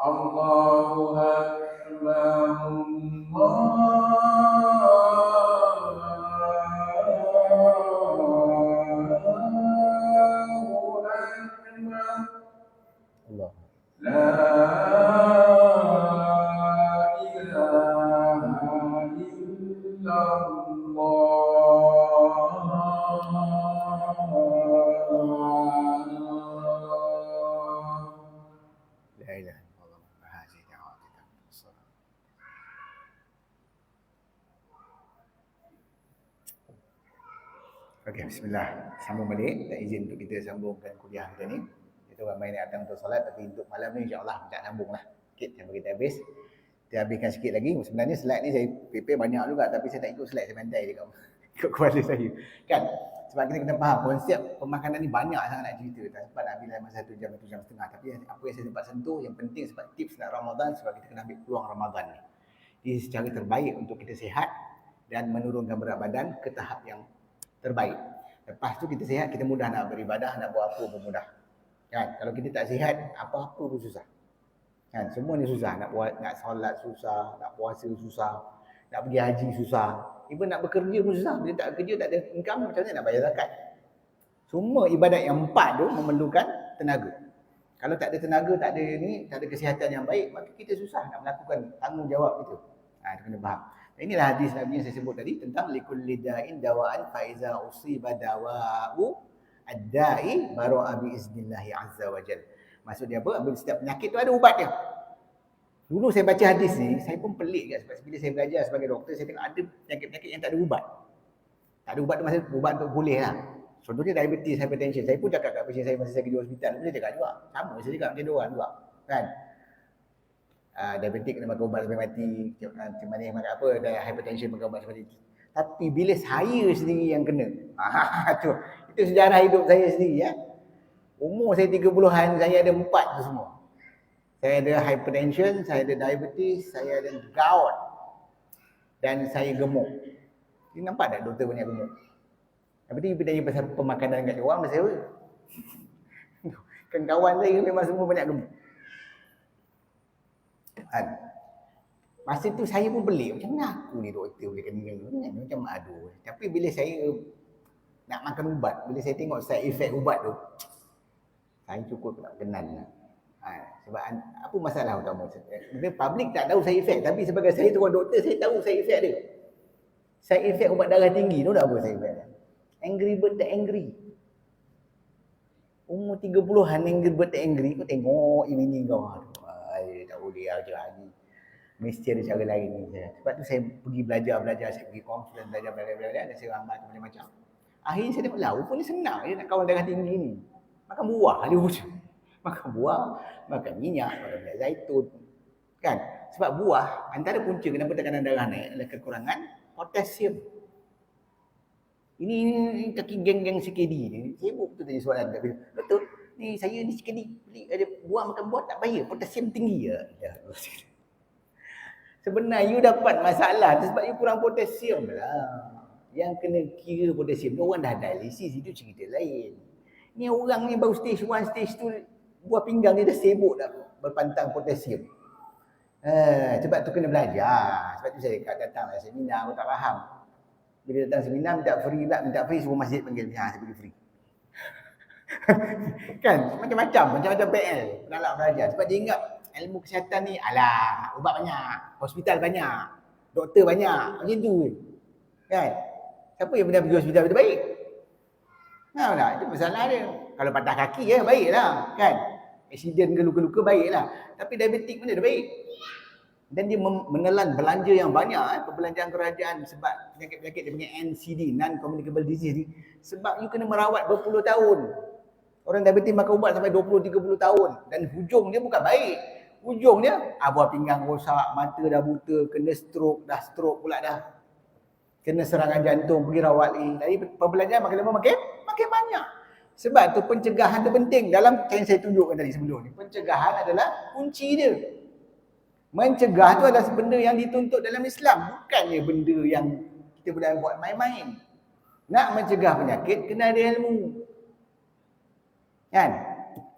Allahu Akbar, Allahu Akbar. Allah. La ilaha illallah. La ilaha illallah. Haji da'wat kita. Okey, bismillah. Sambung balik. Tak izin untuk kita sambungkan kuliah kita ni. Kita ramai nak datang untuk solat, tapi untuk malam ni insya-Allah tak sambung lah. Sikit sampai kita habis. Kita habiskan sikit lagi. Sebenarnya slide ni saya prepare banyak juga, tapi saya tak ikut slide, saya pandai je kat ikut kepala saya. Kan? Sebab kita kena faham konsep pemakanan ni banyak sangat nak cerita. Tak sempat nak ambil dalam masa 1 jam, 1 jam setengah. Tapi apa yang saya sempat sentuh, yang penting sebab tips nak Ramadan, sebab kita kena ambil peluang Ramadan ni. Ini secara terbaik untuk kita sihat dan menurunkan berat badan ke tahap yang terbaik. Lepas tu kita sihat, kita mudah nak beribadah, nak buat apa pun mudah. Kan? Kalau kita tak sihat, apa-apa pun susah. Kan? Semua ni susah. Nak solat susah, nak puasa susah, nak pergi haji susah. Even nak bekerja pun susah. Bila tak kerja, tak ada income, macam mana nak bayar zakat? Semua ibadat yang 4 tu memerlukan tenaga. Kalau tak ada tenaga, tak ada kesihatan yang baik, maka kita susah nak melakukan tanggungjawab itu. Itu kena faham. Inilah hadis Nabi yang saya sebut tadi tentang likulli da'in dawa'an fa iza usiba dawa'u ad-da'i bara'a bi iznillahi azza wa jalla. Maksud dia apa? Setiap penyakit tu ada ubat dia. Dulu saya baca hadis ni, saya pun pelik kan sebab bila saya belajar sebagai doktor, saya tengok ada penyakit-penyakit yang tak ada ubat. Tak ada ubat tu maksud ubat untuk boleh lah. Contohnya diabetes, hypertension. Saya pun cakap kat pasien saya masa saya kerja hospital, saya cakap juga. Sama saya cakap macam dia orang juga. Kan? Diabetik kena makan ubat sampai mati, macam mana makan apa, hypertension makan ubat sampai mati. Tapi bila saya sendiri yang kena, itu sejarah hidup saya sendiri ya. Umur saya 30-an, saya ada 4 tu semua. Saya ada hypertension, saya ada diabetes, saya ada gout dan saya gemuk. Ni nampak tak doktor banyak gemuk? Apa dia tanya pasal pemakanan kat orang masa apa? Kan kawan saya memang semua banyak gemuk. Masa tu saya pun pelik, macam mana aku ni doktor boleh kena macam aduh. Tapi bila saya nak makan ubat, bila saya tengok side effect ubat tu, saya cukup nak kenal lah. Sebab apa masalah utama? Public tak tahu side effect, tapi sebagai saya tu orang doktor, saya tahu side effect dia. Side effect ubat darah tinggi tu tak apa side effect dia. Angry bird tak angry. Umur 30-an angry bird tak angry, kau tengok ini kau. Tak boleh lah macam ni. Mesti ada cara lain ni. Sebab tu saya pergi belajar, saya pergi conference, belajar, dan saya ramal macam-macam. Akhirnya saya tengok lah, rupanya senang je nak kawal darah tinggi ni. Makan buah dia macam. Makan buah, makan minyak, makan minyak zaitun. Kan? Sebab buah, antara punca kenapa tekanan darah naik adalah kekurangan potasium. Ini kaki geng-geng CKD ni. Sibuk betul tadi soalan. Betul. Ni saya ni CKD. Ada buah makan buah tak bahaya. Potasium tinggi ya. Sebenarnya you dapat masalah sebab you kurang potasium lah. Yang kena kira potasium tu orang dah dialisis, itu cerita lain. Ni orang ni baru stage 1, stage 2 buah pinggang dia dah sibuk dah berpantang potasium. Sebab tu kena belajar. Sebab tu saya datang seminar, aku tak faham. Bila datang seminar minta free semua masjid panggil saya bagi free. Kan macam-macam PL nak belajar sebab dia ingat ilmu kesihatan ni alah ubat banyak, hospital banyak, doktor banyak, macam tu kan. Siapa yang pernah pergi hospital betul baik? Nah, itu masalah dia. Kalau patah kaki ya baiklah kan. Accident ke luka-luka baiklah. Tapi diabetik mana dah baik. Dan dia menelan belanja yang banyak perbelanjaan kerajaan sebab penyakit-penyakit dia punya NCD, non-communicable disease ni. Sebab you kena merawat berpuluh tahun. Orang diabetes makan ubat sampai 20-30 tahun. Dan hujung dia bukan baik. Hujung dia, buah pinggang rosak, mata dah buta, kena stroke pula dah. Kena serangan jantung, pergi rawat lagi. Jadi perbelanjaan makin lama makin banyak. Sebab tu pencegahan tu penting. Dalam yang saya tunjukkan tadi sebelum ni. Pencegahan adalah kunci dia. Mencegah tu adalah benda yang dituntut dalam Islam. Bukannya benda yang kita boleh buat main-main. Nak mencegah penyakit, kena ada ilmu. Kan?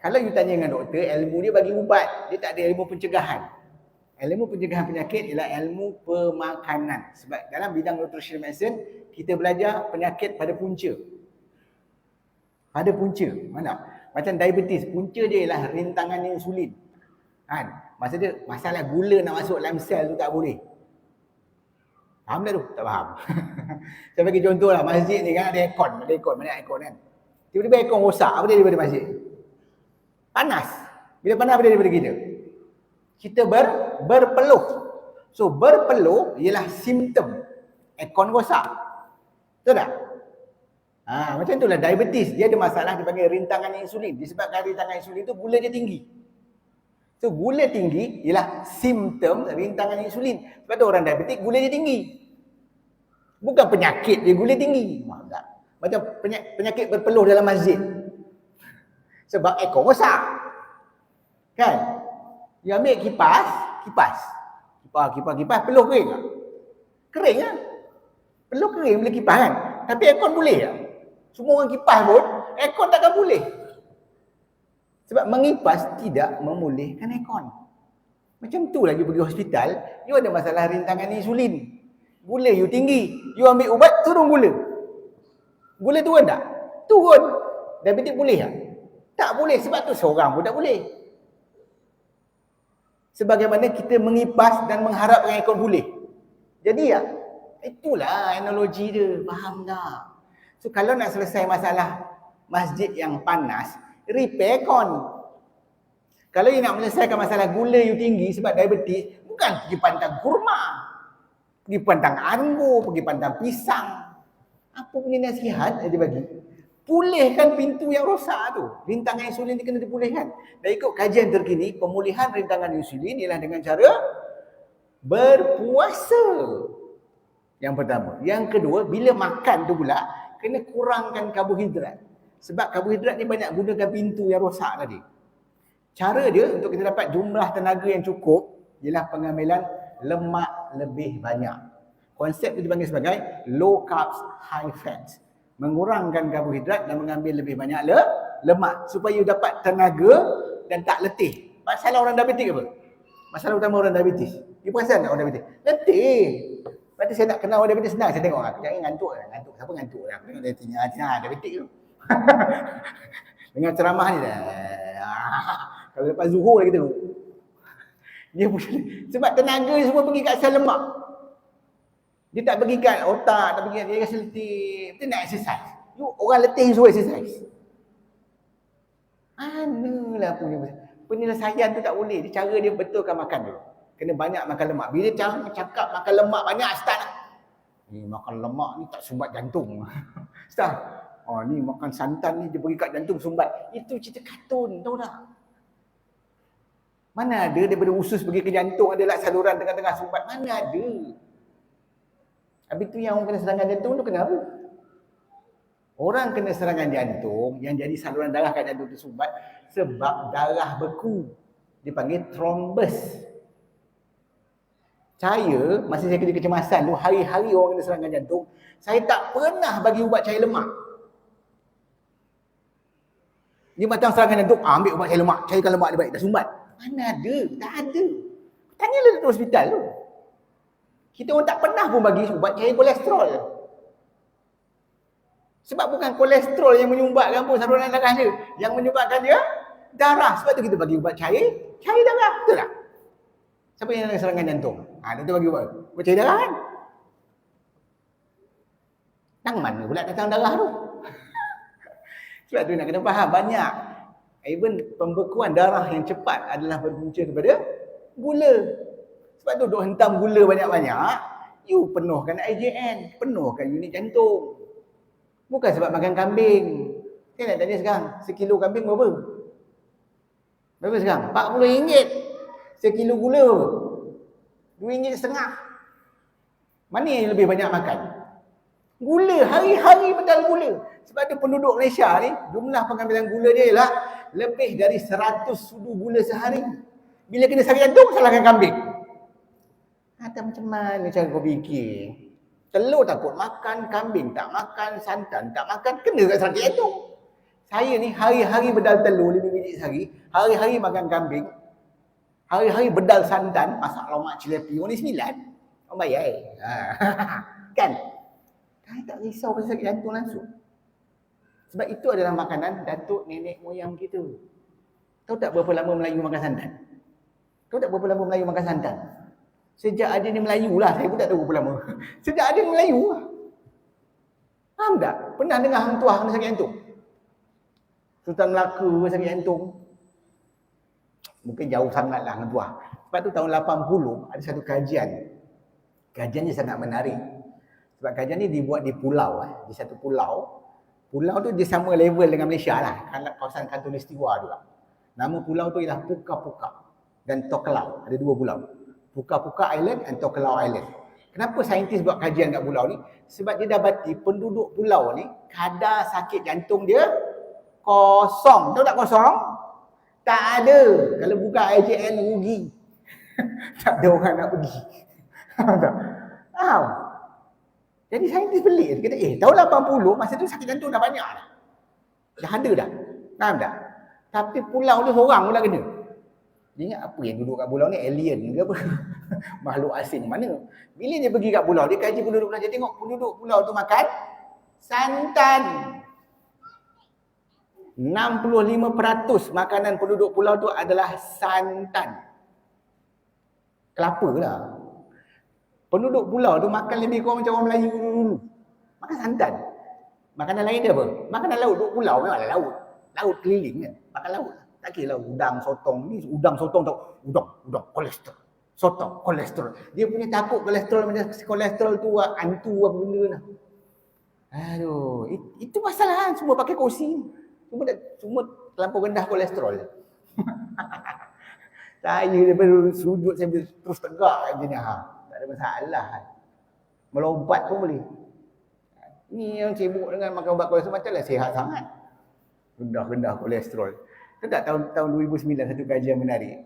Kalau you tanya dengan doktor, ilmu dia bagi ubat. Dia tak ada ilmu pencegahan. Ilmu pencegahan penyakit ialah ilmu pemakanan. Sebab dalam bidang nutrition medicine, kita belajar penyakit pada punca. Pada punca. Mana? Macam diabetes, punca dia ialah rintangan insulin. Kan? Masalah gula nak masuk dalam sel tu tak boleh. Faham tak tu? Tak faham. Saya bagi contoh lah, masjid ni kan ada aircon, banyak aircon kan. Tiba-tiba aircon rosak, apa dia daripada masjid? Panas. Bila panas apa dia daripada kita? Kita berpeluh. So berpeluh ialah simptom aircon rosak. Betul tak? Macam itulah diabetes, dia ada masalah dipanggil rintangan insulin. Disebabkan rintangan insulin tu gula dia tinggi. So gula tinggi ialah simptom rintangan insulin. Sebab tu orang diabetik gula dia tinggi. Bukan penyakit dia gula tinggi. Macam penyakit berpeluh dalam masjid. Sebab aircon rosak. Kan? Dia ambil kipas, peluh kering tak? Kering kan? Peluh kering boleh kipas kan? Tapi aircon boleh tak? Semua orang kipas pun, aircon takkan boleh. Sebab mengipas tidak memulihkan aircon. Macam tu lah you pergi hospital, you ada masalah rintangan insulin. Gula you tinggi, you ambil ubat turun gula. Gula turun tak? Turun. Diabetik boleh tak? Tak boleh, sebab tu seorang pun tak boleh. Sebagaimana kita mengipas dan mengharapkan aircon boleh. Jadi ya, itulah analogi dia, faham tak? So kalau nak selesai masalah masjid yang panas, repair aircon. Kalau you nak menyelesaikan masalah gula you tinggi sebab diabetes, bukan pergi pantang kurma, pergi pantang anggur, pergi pantang pisang. Apa punya nasihat dia bagi? Pulihkan pintu yang rosak tu. Rintangan insulin dia kena dipulihkan. Dan ikut kajian terkini, pemulihan rintangan insulin ialah dengan cara berpuasa. Yang pertama. Yang kedua, bila makan tu pula, kena kurangkan karbohidrat. Sebab karbohidrat ni banyak gunakan pintu yang rosak tadi. Cara dia untuk kita dapat jumlah tenaga yang cukup ialah pengambilan lemak lebih banyak. Konsep itu dipanggil sebagai low carbs, high fats. Mengurangkan karbohidrat dan mengambil lebih banyak lemak supaya dapat tenaga dan tak letih. Masalah orang diabetik apa? Masalah utama orang diabetes. You perasan tak orang diabetes? Letih. Lepas tu saya nak kenal orang diabetes senang. Saya tengok lah. Kejap ni ngantuk lah. Ngantuk. Siapa ngantuk lah? Aku tengok dia diabetik tu. Dengan ceramah ni dah. Kalau lepas zuhur lagi tengok. Dia punya. Sebab tenaga dia semua pergi kat sel lemak. Dia tak pergi kat otak, tak pergi kat dia rasa letih. Dia nak exercise. You, orang letih suruh exercise. Manalah punya. Penyelesaian tu tak boleh. Dia cara dia betulkan makan dulu. Kena banyak makan lemak. Bila cakap makan lemak banyak, start lah. Ni makan lemak ni tak sumbat jantung. Start. Oh ni makan santan ni dia pergi kat jantung sumbat. Itu cerita kartun, tahu tak? Mana ada daripada usus pergi ke jantung adalah saluran tengah-tengah sumbat. Mana ada? Habis tu yang orang kena serangan jantung tu kenapa? Orang kena serangan jantung yang jadi saluran darah kat jantung tu sumbat sebab darah beku. Dipanggil thrombus. Saya, masa saya kerja kecemasan tu, hari-hari orang kena serangan jantung, saya tak pernah bagi ubat cair lemak. Dia datang serangan jantung, ambil ubat cair lemak, cairkan lemak dia baik, dah sumbat. Mana ada? Tak ada. Tanyalah doktor hospital tu. Kita orang tak pernah pun bagi ubat cair kolesterol. Sebab bukan kolesterol yang menyumbatkan pun saluran darah dia. Yang menyumbatkan dia, darah. Sebab tu kita bagi ubat cair darah. Betul tak? Siapa yang ada serangan jantung? Doktor bagi ubat cair darah kan? Tang mana pula datang darah tu? Sebab tu nak kena faham banyak. Even pembekuan darah yang cepat adalah berpunca kepada gula. Sebab tu duk hentam gula banyak-banyak, you penuhkan IJN, penuhkan unit jantung. Bukan sebab makan kambing. Saya nak tanya sekarang, sekilo kambing berapa? Berapa sekarang? RM40. Sekilo gula berapa? RM2.5. Mana yang lebih banyak makan? Gula, hari-hari bedal gula. Sebab tu penduduk Malaysia ni, jumlah pengambilan gula dia ialah lebih dari 100 sudu gula sehari. Bila kena sakit jantung, salahkan kambing. Atau macam mana cara kau fikir? Telur takut makan, kambing tak makan, santan tak makan, kena kat sakit jantung. Saya ni hari-hari bedal telur 5 biji sehari, hari-hari makan kambing, hari-hari bedal santan, masak lemak cilepi, warna 9. Orang bayar kan? Saya tak risau pasal sakit jantung langsung. Sebab itu adalah makanan datuk nenek moyang kita. Tahu tak berapa lama Melayu makan santan? Tahu tak berapa lama Melayu makan santan? Sejak ada ni Melayu lah, saya pun tak tahu berapa lama. Sejak ada ni Melayu lah. Faham tak? Pernah dengar Hang Tuah kena sakit jantung? Sultan Melaka sakit jantung. Mungkin jauh sangat lah Hang Tuah. Sebab tu tahun 80 ada satu kajian. Kajian ni sangat menarik. Sebab kajian ni dibuat di pulau. Di satu pulau. Pulau tu dia sama level dengan Malaysia lah. Kawasan Khatulistiwa tu lah. Nama pulau tu ialah Puka-Puka dan Tokelau. Ada dua pulau. Puka-Puka Island dan Tokelau Island. Kenapa saintis buat kajian kat pulau ni? Sebab dia dapati penduduk pulau ni kadar sakit jantung dia kosong. Tahu tak kosong? Tak ada. Kalau buka IJN rugi. Tak ada orang nak pergi. Faham? Jadi saintis pelik. Dia kata, tahun 80 masa tu sakit jantung dah banyak dah. Dah ada dah. Faham tak? Tapi pulau tu seorang pula kena. Dia ingat apa yang duduk kat pulau ni? Alien ke apa? Makhluk asing mana? Bila dia pergi kat pulau, dia kaji penduduk pulau. Dia tengok penduduk pulau tu makan santan. 65% makanan penduduk pulau tu adalah santan. Kelapa lah. Penduduk pulau tu makan lebih kurang macam orang Melayu dulu. Makan santan. Makanan lain dia apa? Makanan laut. Duduk pulau memanglah laut. Laut keliling kan. Makan laut. Tak kira lah udang, sotong. Ni udang, sotong tau. Udang, kolesterol. Sotong, kolesterol. Dia punya takut kolesterol macam kolesterol tu hantu apa benda lah. Aduh, itu masalah kan. Semua pakai kursi. Semua terlampau rendah kolesterol. Saya daripada sujud saya terus tegak macam ni. Tak ada masalah. Melompat pun boleh. Ni yang sibuk dengan makan ubat kolesterol macamlah sihat sangat. Rendah kolesterol. Tahu tak tahun 2009 satu kajian menarik.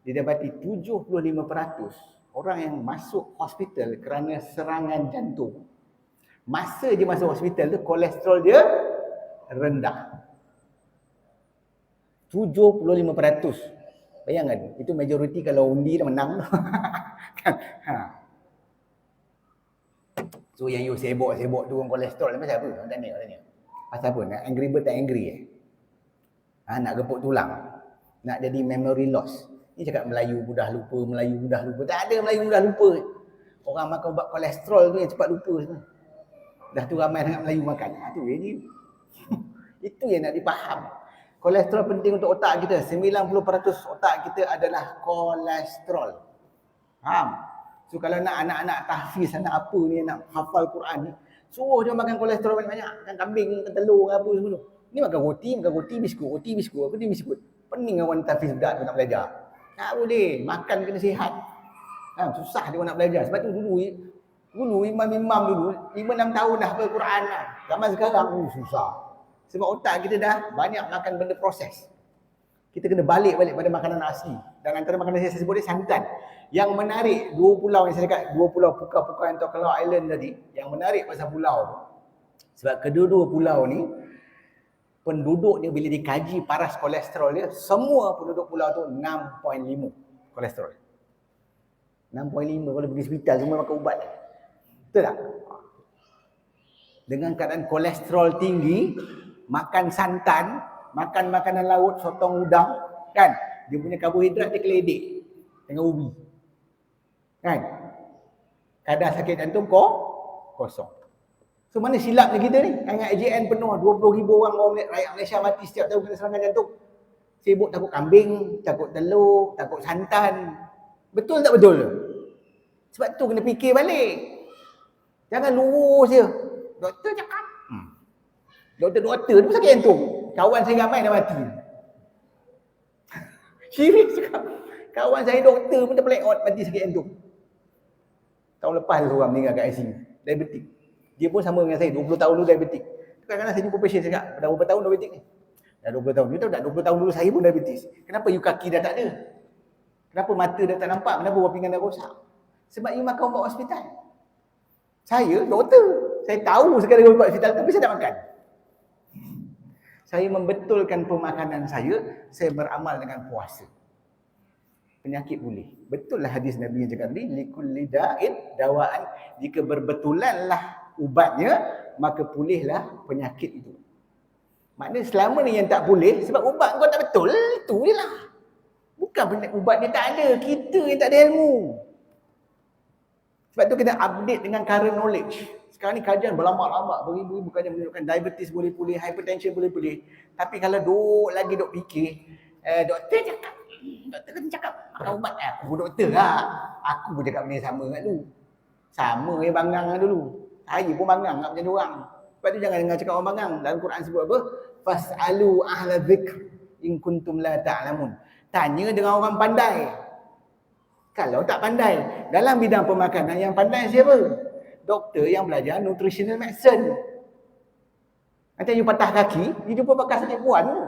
Didapati 75% orang yang masuk hospital kerana serangan jantung. Masa dia masuk hospital tu kolesterol dia rendah. 75%. Bayangkan, itu majoriti kalau undi dah menang. Kan? So yang you sibuk turun kolesterol pasal apa? Tanya. Pasal apa? Nak angry bird tak angry nak gepuk tulang. Nak jadi memory loss. Ni cakap Melayu mudah lupa. Tak ada Melayu mudah lupa. Orang makan ubat kolesterol tu yang cepat lupa semua. Dah tu ramai sangat Melayu makan. Tu ni. Itu yang nak dipaham. Kolesterol penting untuk otak kita. 90% otak kita adalah kolesterol. Faham? So kalau nak anak-anak tahfiz, anak apa ni, nak hafal Quran ni, suruh dia makan kolesterol banyak-banyak. Makan kambing, makan telur, apa semua tu. Ni makan roti biskut. Apa ni biskut? Pening orang tahfiz budak tu nak belajar. Tak boleh. Makan kena sihat. Susah dia nak belajar. Sebab tu dulu imam-imam dulu 5-6 tahun dah hafal Quran lah. Zaman sekarang susah. Sebab otak kita dah banyak makan benda proses. Kita kena balik pada makanan asli. Dan antara makanan yang saya sebut ni santan. Yang menarik dua pulau yang saya cakap, dua pulau Puka-Puka yang Tokelau Island tadi, yang menarik pasal pulau tu. Sebab kedua-dua pulau ni, penduduk dia bila dikaji paras kolesterol dia, semua penduduk pulau tu 6.5 kolesterol. 6.5 kalau pergi hospital semua makan ubat. Betul tak? Dengan keadaan kolesterol tinggi, makan santan, makan makanan laut, sotong udang, kan? Dia punya karbohidrat dia keledek dengan ubi. Kan? Kadar sakit jantung kosong. So mana silapnya kita ni? Dengan AJN penuh, 20,000 orang rakyat Malaysia mati setiap tahun kena serangan jantung. Sibuk takut kambing, takut telur, takut santan. Betul tak betul? Sebab tu kena fikir balik. Jangan lurus je. Doktor cakap. Doktor tu sakit jantung. Kawan saya ramai dah mati. Serius cakap. Kawan saya doktor pun dah blackout mati sakit jantung. Tahun lepas seorang meninggal kat ICU. Diabetik. Dia pun sama dengan saya, 20 tahun dulu diabetik. Kadang-kadang saya jumpa pasien cakap, dah berapa tahun diabetik ni? Dah 20 tahun. You tahu tak, 20 tahun dulu saya pun diabetes. Kenapa you kaki dah tak ada? Kenapa mata dah tak nampak? Kenapa buah pinggan dah rosak? Sebab you makan ubat hospital. Saya doktor. Saya tahu segala ubat hospital tapi saya tak makan. Saya membetulkan pemakanan saya beramal dengan puasa. Penyakit boleh. Betul lah hadis Nabi yang cakap tadi, likulli da'in dawaan. Jika berbetulanlah ubatnya, maka pulihlah penyakit itu. Maknanya selama ni yang tak boleh, sebab ubat kau tak betul, itu je lah. Bukan ubat dia tak ada, kita yang tak ada ilmu. Sebab tu kita update dengan current knowledge. Sekarang ni kajian berlambak-lambak, beribu-ribu kajian menunjukkan diabetes boleh pulih, hypertension boleh pulih. Tapi kalau duk fikir, doktor kena cakap makan ubat. Aku pun doktor lah. Aku pun cakap benda sama kat dulu. Sama yang bangang dulu. Saya pun bangang tak macam diorang. Sebab tu jangan dengar cakap orang bangang. Dalam Quran sebut apa? Fas'alu ahla dzikr in kuntum la ta'lamun. Tanya dengan orang pandai. Kalau tak pandai, dalam bidang pemakanan yang pandai siapa? Doktor yang belajar nutritional medicine. Macam you patah kaki, you jumpa pakar sakit puan tu.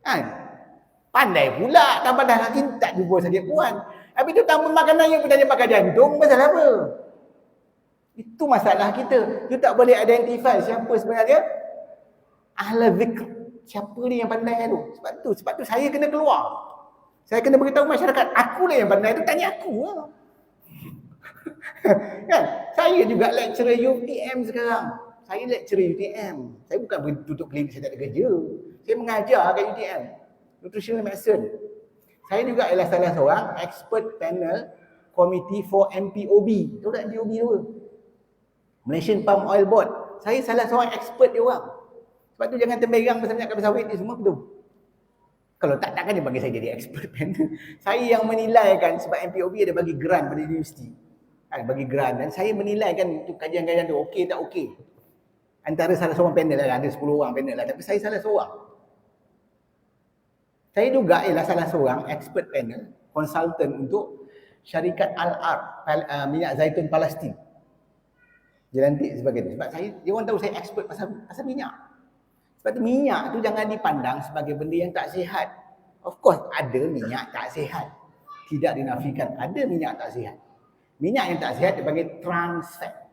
Kan? Pandai pula, tak patah kaki tak jumpa sakit puan. Habis tu tanpa makanan yang pun tanya pakar jantung, pasal apa? Itu masalah kita. You tak boleh identify siapa sebenarnya ahla zikr. Siapa ni yang pandai tu? Sebab tu saya kena keluar. Saya kena beritahu masyarakat, akulah yang pandai tu, tanya aku lah. Kan? Saya juga lecturer UPM sekarang. Saya lecturer UTM. Saya bukan tutup klinik, saya tak ada kerja. Saya mengajar kat UTM. Nutritional Medicine. Saya juga ialah salah seorang expert panel Committee for MPOB. Tahu tak MPOB tu? Malaysian Palm Oil Board. Saya salah seorang expert dia orang. Sebab tu jangan temberang pasal minyak kapi sawit ni semua betul. Kalau tak, takkan dia bagi saya jadi expert panel. Saya yang menilaikan sebab MPOB ada bagi grant pada universiti. Bagi grant dan saya menilaikan tu kajian-kajian tu okey tak okey. Antara salah seorang panel lah, ada 10 orang panel lah, tapi saya salah seorang. Saya juga ialah salah seorang expert panel, konsultan untuk syarikat Al-Ar, minyak zaitun Palestin. Dia lantik sebagai itu. Sebab dia orang tahu saya expert pasal minyak. Sebab tu minyak tu jangan dipandang sebagai benda yang tak sihat. Of course ada minyak tak sihat. Tidak dinafikan ada minyak tak sihat. Minyak yang tak sihat dipanggil trans fat.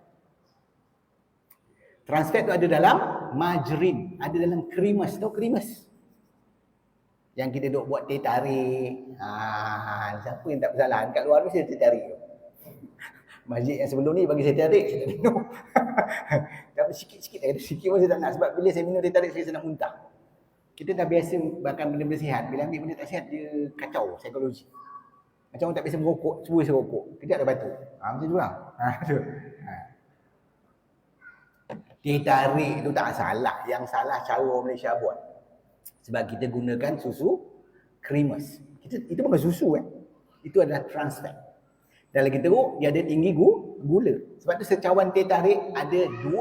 Trans fat tu ada dalam margarin, ada dalam creamers. Tahu creamers? Yang kita duk buat teh tarik. Siapa yang tak bersalah? Kat luar mesti teh tarik. Masjid yang sebelum ni bagi saya tarik, saya tak minum. Tapi sikit-sikit, sikit pun saya tak nak. Sebab bila saya minum teh tarik, saya nak muntah. Kita dah biasa makan benda-benda sihat. Bila ambil benda tak sihat, dia kacau psikologi. Macam orang tak biasa merokok, cuba saya rokok. Kejap dah batuk. Macam tu lah. Teh tarik tu tak salah. Yang salah cara orang Malaysia buat. Sebab kita gunakan susu creamers. Itu bukan susu Itu adalah trans fat. Dan lagi teruk, dia ada tinggi gula. Sebab tu secawan teh tarik ada 12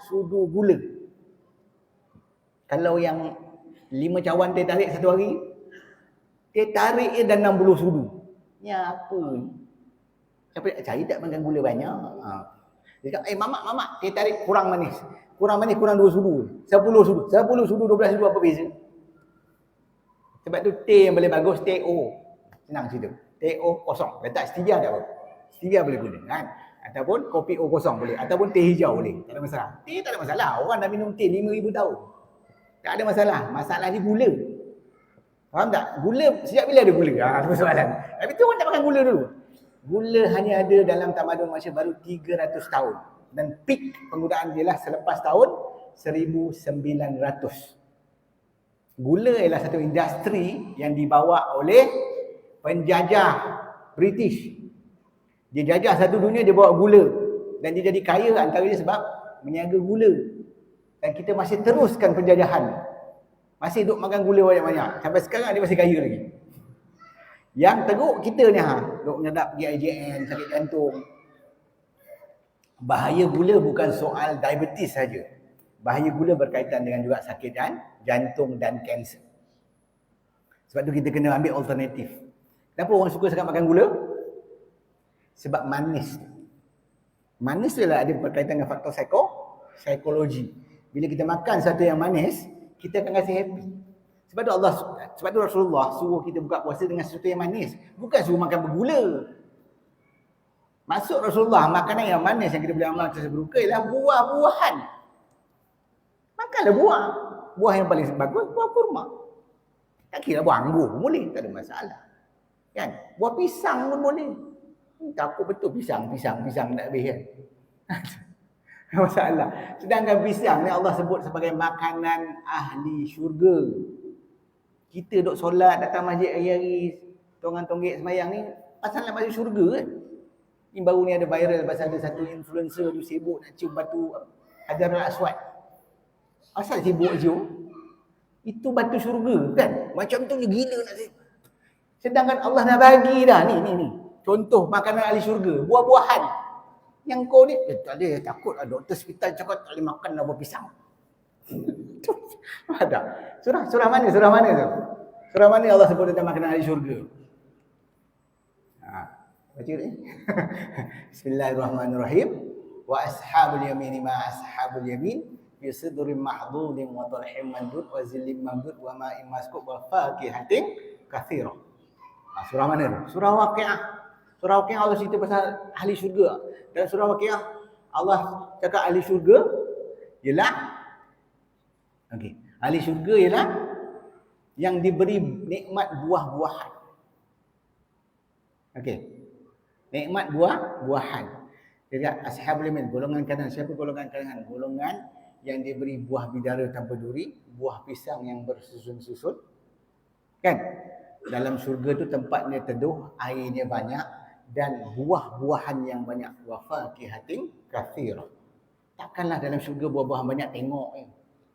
sudu gula. Kalau yang 5 cawan teh tarik satu hari, teh tarik dia dah 60 sudu. Ni apa ni? Saya tak makan gula banyak. Dia kata, mamak, teh tarik kurang manis. Kurang 2 sudu. 10 sudu. 10 sudu, 12 sudu apa beza? Sebab tu teh yang paling bagus, teh O. Senang cerita. Teh O kosong. Letak stevia tak apa. Stevia boleh guna kan. Ataupun kopi O kosong boleh. Ataupun teh hijau boleh. Tak ada masalah. Teh tak ada masalah. Orang dah minum teh 5,000 tahun. Tak ada masalah. Masalah ni gula. Faham tak? Gula, sejak bila ada gula? Itu persoalan. Tapi tu orang tak makan gula dulu. Gula hanya ada dalam tamadun Malaysia baru 300 tahun. Dan peak penggunaan dia lah selepas tahun 1900. Gula ialah satu industri yang dibawa oleh penjajah British. Dia jajah satu dunia, dia bawa gula. Dan dia jadi kaya antaranya sebab meniaga gula. Dan kita masih teruskan penjajahan. Masih duk makan gula banyak-banyak. Sampai sekarang dia masih kaya lagi. Yang teruk kita ni duk menyedap pergi IJN, sakit jantung. Bahaya gula bukan soal diabetes saja. Bahaya gula berkaitan dengan juga sakit jantung dan kanser. Sebab tu kita kena ambil alternatif. Kenapa orang suka sangat makan gula? Sebab manis. Manis tu adalah ada berkaitan dengan faktor psikologi. Bila kita makan sesuatu yang manis, kita akan rasa happy. Sebab tu Rasulullah suruh kita buka puasa dengan sesuatu yang manis. Bukan suruh makan bergula. Maksud Rasulullah, makanan yang manis yang kita boleh amalkan secara berbuka ialah buah-buahan. Makanlah buah. Buah yang paling bagus, buah kurma. Tak kira buah anggur pun boleh, tak ada masalah. Kan? Buah pisang pun boleh. Takut betul pisang nak habis kan. Masalah. Sedangkan pisang ni Allah sebut sebagai makanan ahli syurga. Kita duk solat, datang masjid hari-hari, tonggak-tonggak semayang ni, pasal nak masuk syurga kan. Ni baru ni ada viral pasal ada satu influencer tu sibuk nak cium batu Hajarul Aswad. Asal sibuk cium? Itu batu syurga kan. Macam tu je gila nak sibuk. Sedangkan Allah dah bagi dah ni. Contoh makanan ahli syurga, buah-buahan. Yang kau ni, tak ada, takut lah doktor hospital cakap tak boleh makan buah pisang. Ada. Surah mana tu? Surah mana Allah sebut tentang makanan ahli syurga? Baca ni. Bismillahirrahmanirrahim. Wa ashabul yamin ma ashabul yamin fi sidrin mahdudin wa talhim mandud wa zillim mamdud wa ma'in masqub wa fakihatin katsira. Surah mana tu? Surah Waqiah. Surah Waqiah Allah cerita pasal ahli syurga. Dalam surah Waqiah Allah cakap ahli syurga ialah ahli syurga ialah yang diberi nikmat buah-buahan. Nikmat buah-buahan. Dia kata ashabul yamin, golongan kanan. Siapa golongan kanan? Golongan yang diberi buah bidara tanpa duri, buah pisang yang bersusun-susun. Kan? Dalam syurga tu tempatnya teduh, airnya banyak dan buah-buahan yang banyak. Wa fakihatin katsirah. Takkanlah dalam syurga buah-buahan banyak tengok ni.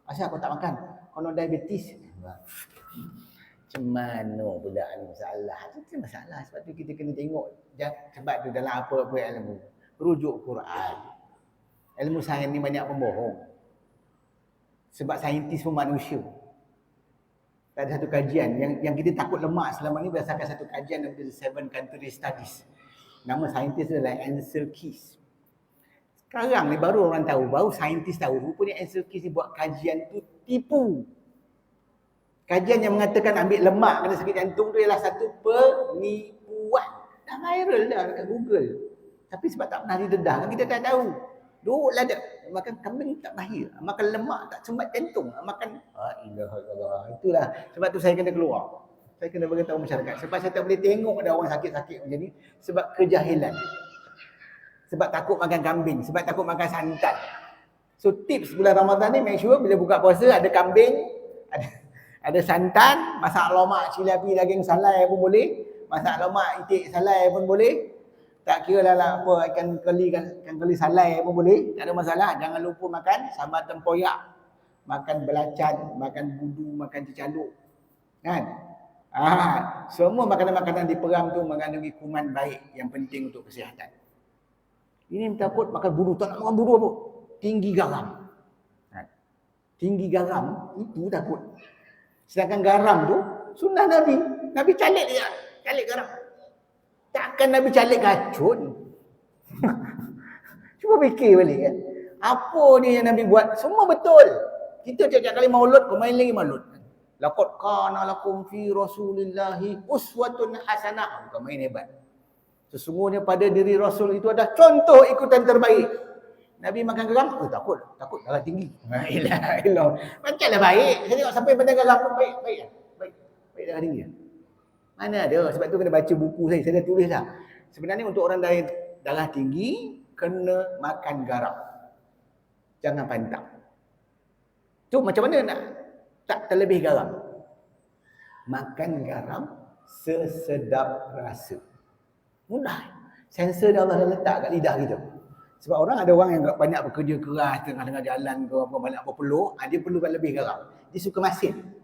Asal kau tak makan? Kau nak diabetes. Macam mana pula ni masalah? Itu masalah. Sebab tu kita kena tengok. Sebab tu dalam apa-apa ilmu. Rujuk Quran. Ilmu sains ni banyak pembohong. Sebab saintis pun manusia. Tak ada satu kajian. Yang kita takut lemak selama ni berdasarkan satu kajian daripada 7 Country Studies. Nama saintis adalah Ansel Keys. Sekarang ni baru orang tahu, baru saintis tahu. Rupanya Ansel Keys ni buat kajian tu tipu. Kajian yang mengatakan ambil lemak kena sakit jantung tu ialah satu penipuan. Dah viral dah dekat Google. Tapi sebab tak pernah didedah kan kita tak tahu. Duduklah dah. Makan kambing tak bahaya. Makan lemak tak sumbat jantung. Makan ilaha. Itulah. Sebab tu saya kena keluar. Saya kena beritahu masyarakat. Sebab saya tak boleh tengok ada orang sakit-sakit macam ni. Sebab kejahilan. Sebab takut makan kambing. Sebab takut makan santan. So tips bulan Ramadan ni make sure bila buka puasa ada kambing. Ada santan. Masak lomak cili api daging salai pun boleh. Masak lomak itik salai pun boleh. Tak kira lah apa, ikan keli salai pun boleh. Tak ada masalah. Jangan lupa makan sambal tempoyak. Makan belacan, makan budu, makan cicaluk. Kan? Semua makanan-makanan di peram tu mengandungi kuman baik yang penting untuk kesihatan. Ini takut makan budu. Tak nak makan budu apa? Tinggi garam. Tinggi garam, itu takut. Sedangkan garam tu, sunnah Nabi. Nabi calik dia. Calik garam. Takkan Nabi calik racun. Cuba fikir balik kan. Apa ni yang Nabi buat? Semua betul. Kita tiap-tiap kali maulud, kau main lagi maulud. Laqad kana lakum fi Rasulillahi uswatun hasanah. Kau main hebat. Sesungguhnya pada diri Rasul itu ada contoh ikutan terbaik. Nabi makan garam? Oh takut darah tinggi. La ilaha illallah. Macamlah baik. Saya tengok sampai pada garam pun baik. Baik darah tinggi. Mana ada, sebab tu kena baca buku saya dah tulis dah. Sebenarnya untuk orang darah tinggi, kena makan garam. Jangan pantang. Tu macam mana nak tak terlebih garam? Makan garam sesedap rasa. Mudah. Sensor dah Allah dah letak kat lidah kita. Sebab ada orang yang banyak bekerja keras, tengah-tengah jalan ke apa, banyak berpeluh, dia perlukan lebih garam. Dia suka masin.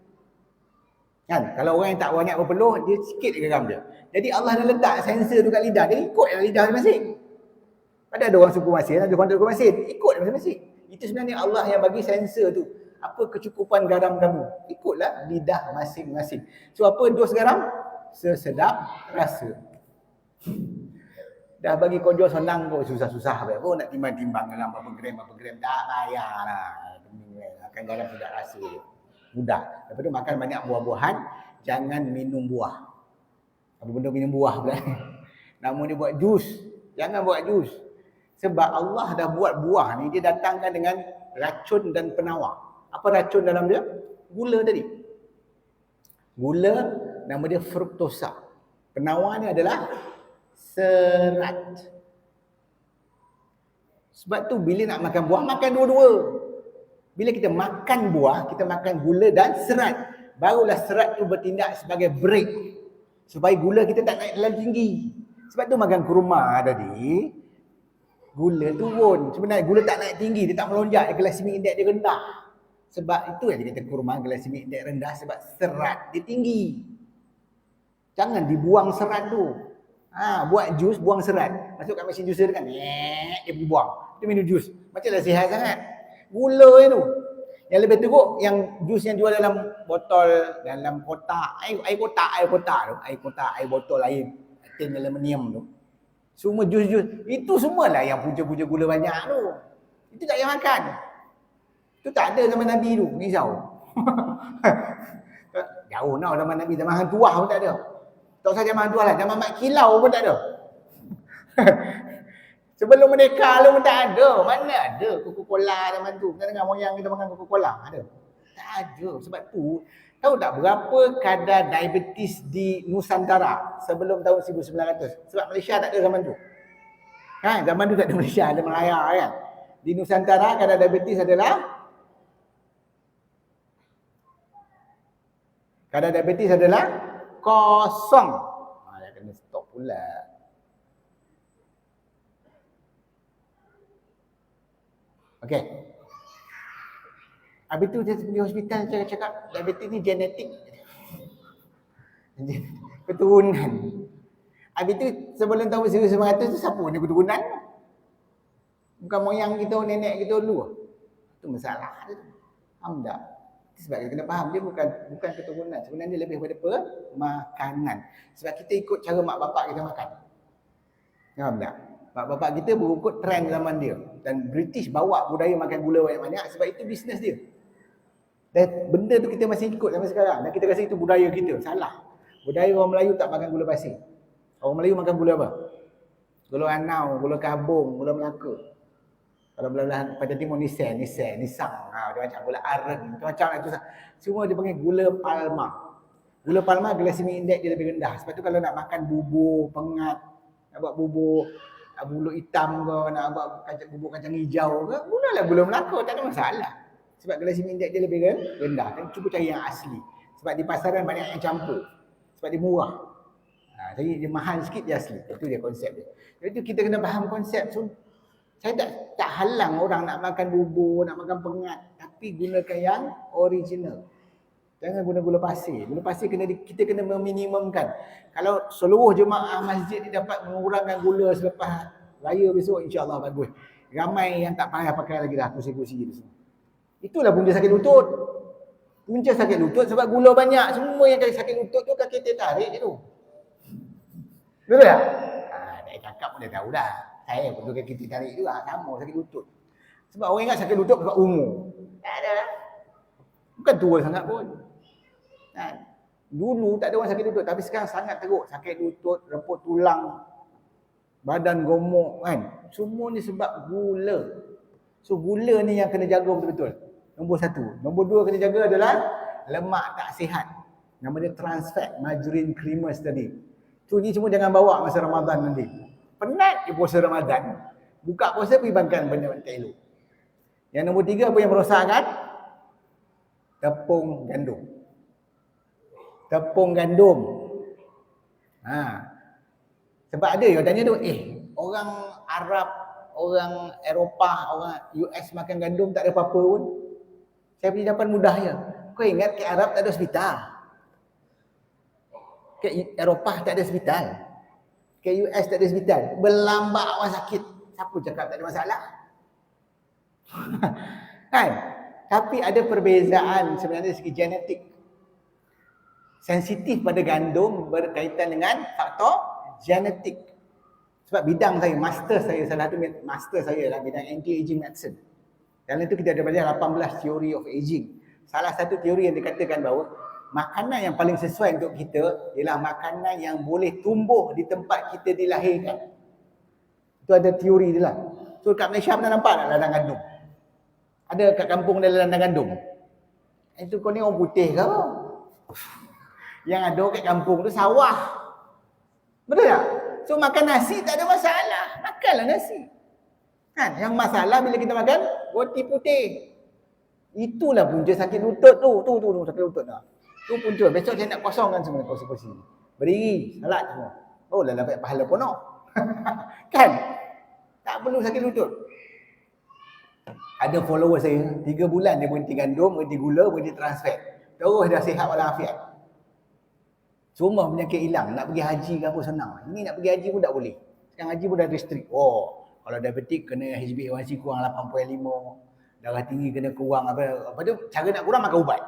Kan? Kalau orang yang tak banyak berpeluh, dia sikit garam dia. Jadi Allah dah letak sensor tu kat lidah, dia ikut lidah masing-masing. Ada orang suka masin, ada orang tak suka masin, ikut masing-masing. Itu sebenarnya Allah yang bagi sensor tu. Apa kecukupan garam kamu? Ikutlah lidah masing-masing. So apa dos garam? Sesedap rasa. Dah bagi kau jual senang kau, susah-susah pun nak timbang-timbang garam berapa gram. Tak payahlah. Makan garam sedap rasa je. Mudah. Lepas tu makan banyak buah-buahan, jangan minum buah. Apa benda minum buah pula? Nama dia buat jus. Jangan buat jus. Sebab Allah dah buat buah ni, dia datangkan dengan racun dan penawar. Apa racun dalam dia? Gula tadi. Gula, nama dia fruktosa. Penawar ni adalah serat. Sebab tu bila nak makan buah, makan dua-dua. Bila kita makan buah, kita makan gula dan serat. Barulah serat tu bertindak sebagai brake. Supaya gula kita tak naik terlalu tinggi. Sebab tu makan kurma tadi, gula turun. Sebenarnya gula tak naik tinggi, dia tak melonjak, glycemic index dia rendah. Sebab itu yang dia kata kurma glycemic index rendah, sebab serat dia tinggi. Jangan dibuang serat tu. Buat jus, buang serat. Masuk kat mesin juicer kan, dia pergi buang. Dia minum jus. Macam dah sihat sangat. Gula itu. Yang lebih teruk, yang jus yang jual dalam botol, dalam kotak. Air kotak, air botol, air tin aluminium tu. Semua jus-jus. Itu semualah yang punca-punca gula banyak tu. Itu tak payah makan. Itu tak ada zaman Nabi tu. Risau. Jauh now zaman Nabi. Zaman Hang Tuah pun tak ada. Tak usah zaman Hang Tuah lah. Zaman Mak Kilau pun tak ada. Sebelum Merdeka pun tak ada. Mana ada Coca-Cola zaman tu. Kita dengar moyang kita makan Coca-Cola. Ada? Tak ada. Sebab tu, tahu tak berapa kadar diabetes di Nusantara sebelum tahun 1900? Sebab Malaysia tak ada zaman tu. Kan zaman tu tak ada Malaysia, ada Malaya kan. Di Nusantara kadar diabetes adalah kosong. Dah kena stop pula. Okey. Habis tu dia pergi hospital cakap diabetes ni genetik. Keturunan. Habis tu sebelum tahun 1900 tu siapa ni keturunan? Bukan moyang kita, nenek kita dulu. Itu masalah dia tu. Faham tak? Sebab kita kena faham dia bukan keturunan. Sebenarnya dia lebih kepada makanan. Sebab kita ikut cara mak bapak kita makan. Faham tak? Mak bapak kita berikut trend zaman dia. Dan British bawa budaya makan gula banyak-banyak sebab itu bisnes dia. Dan benda tu kita masih ikut sampai sekarang. Dan kita rasa itu budaya kita. Salah. Budaya orang Melayu tak makan gula pasir. Orang Melayu makan gula apa? Gula anau, gula kabung, gula Melaka. Kalau belah pada timur nisang, macam gula aren, macam itu semua dia panggil gula palma. Gula palma glycemic index dia lebih rendah. Sebab tu kalau nak makan bubur pengat, nak buat bubur bulu hitam ke, nak buat bubur kacang hijau ke, gunalah gula Melaka, tak ada masalah. Sebab glycemic index dia lebih rendah. Dan cuba cari yang asli. Sebab di pasaran banyak yang campur. Sebab dia murah. Jadi dia mahal sikit dia asli. Itu dia konsep dia. Jadi kita kena faham konsep. So, saya tak halang orang nak makan bubur, nak makan pengat, tapi gunakan yang original. Jangan guna gula pasir. Gula pasir kita kena meminimumkan. Kalau seluruh jemaah masjid ni dapat mengurangkan gula selepas raya besok, insya-Allah bagus. Ramai yang tak payah pakai lagi dah kursi-kursi di sini. Itulah punca sakit lutut. Punca sakit lutut sebab gula banyak. Semua yang kaki sakit lutut tu kaki tertarik je tu. Betul tak? Dah cakap pun dah tahu dah. Saya pun kaki tertarik juga, sama sakit lutut. Sebab orang ingat sakit lutut sebab umur. Tak ada lah. Bukan tua sangat pun. Dulu tak ada orang sakit lutut, tapi sekarang sangat teruk. Sakit lutut, reput tulang, badan gemuk kan. Semua ni sebab gula. So gula ni yang kena jaga betul-betul. Nombor 1. Nombor 2 kena jaga adalah lemak tak sihat. Nama dia trans fat, margarine, creamers tadi. So ni semua jangan bawa masa Ramadan nanti. Penat je puasa Ramadan. Buka puasa pergi makan benda tak elok. Yang nombor 3 apa yang merosakkan? Tepung gandum. Tepung gandum. Sebab ada yang tanya tu, orang Arab, orang Eropah, orang US makan gandum tak ada apa-apa pun. Saya punya jawapan mudah je. Kau ingat ke Arab tak ada hospital? Ke Eropah tak ada hospital? Ke US tak ada hospital? Berlambak orang sakit. Siapa cakap tak ada masalah? Kan? Tapi ada perbezaan sebenarnya dari segi genetik. Sensitif pada gandum berkaitan dengan faktor genetik. Sebab bidang saya, salah satu master saya dalam bidang anti-aging medicine. Dalam itu kita ada belajar 18 theory of aging. Salah satu teori yang dikatakan bahawa makanan yang paling sesuai untuk kita ialah makanan yang boleh tumbuh di tempat kita dilahirkan. Itu ada teori dia lah. So kat Malaysia pernah nampak tak ladang gandum? Ada kat kampung ada ladang gandum? Itu kau ni orang putih ke apa? Yang ada kat kampung tu sawah. Betul tak? So makan nasi tak ada masalah. Makanlah nasi. Kan? Yang masalah bila kita makan roti putih. Itulah punca sakit lutut tu. Tu sakit lutut dah. Tu punca. Besok saya nak kosongkan semua kursi-kursi. Berdiri, salat semua. Oh, dah dapat pahala penuh. Kan? Tak perlu sakit lutut. Ada follower saya, 3 bulan dia berhenti gandum, berhenti gula, berhenti trans fat. Terus dah sihat walafiat. Semua penyakit hilang. Nak pergi haji ke apa senang. Ini nak pergi haji pun tak boleh. Sekarang haji pun dah restrict. Oh, kalau diabetik kena HbA1c kurang 8.5. Darah tinggi kena kurang apa tu, cara nak kurang makan ubat.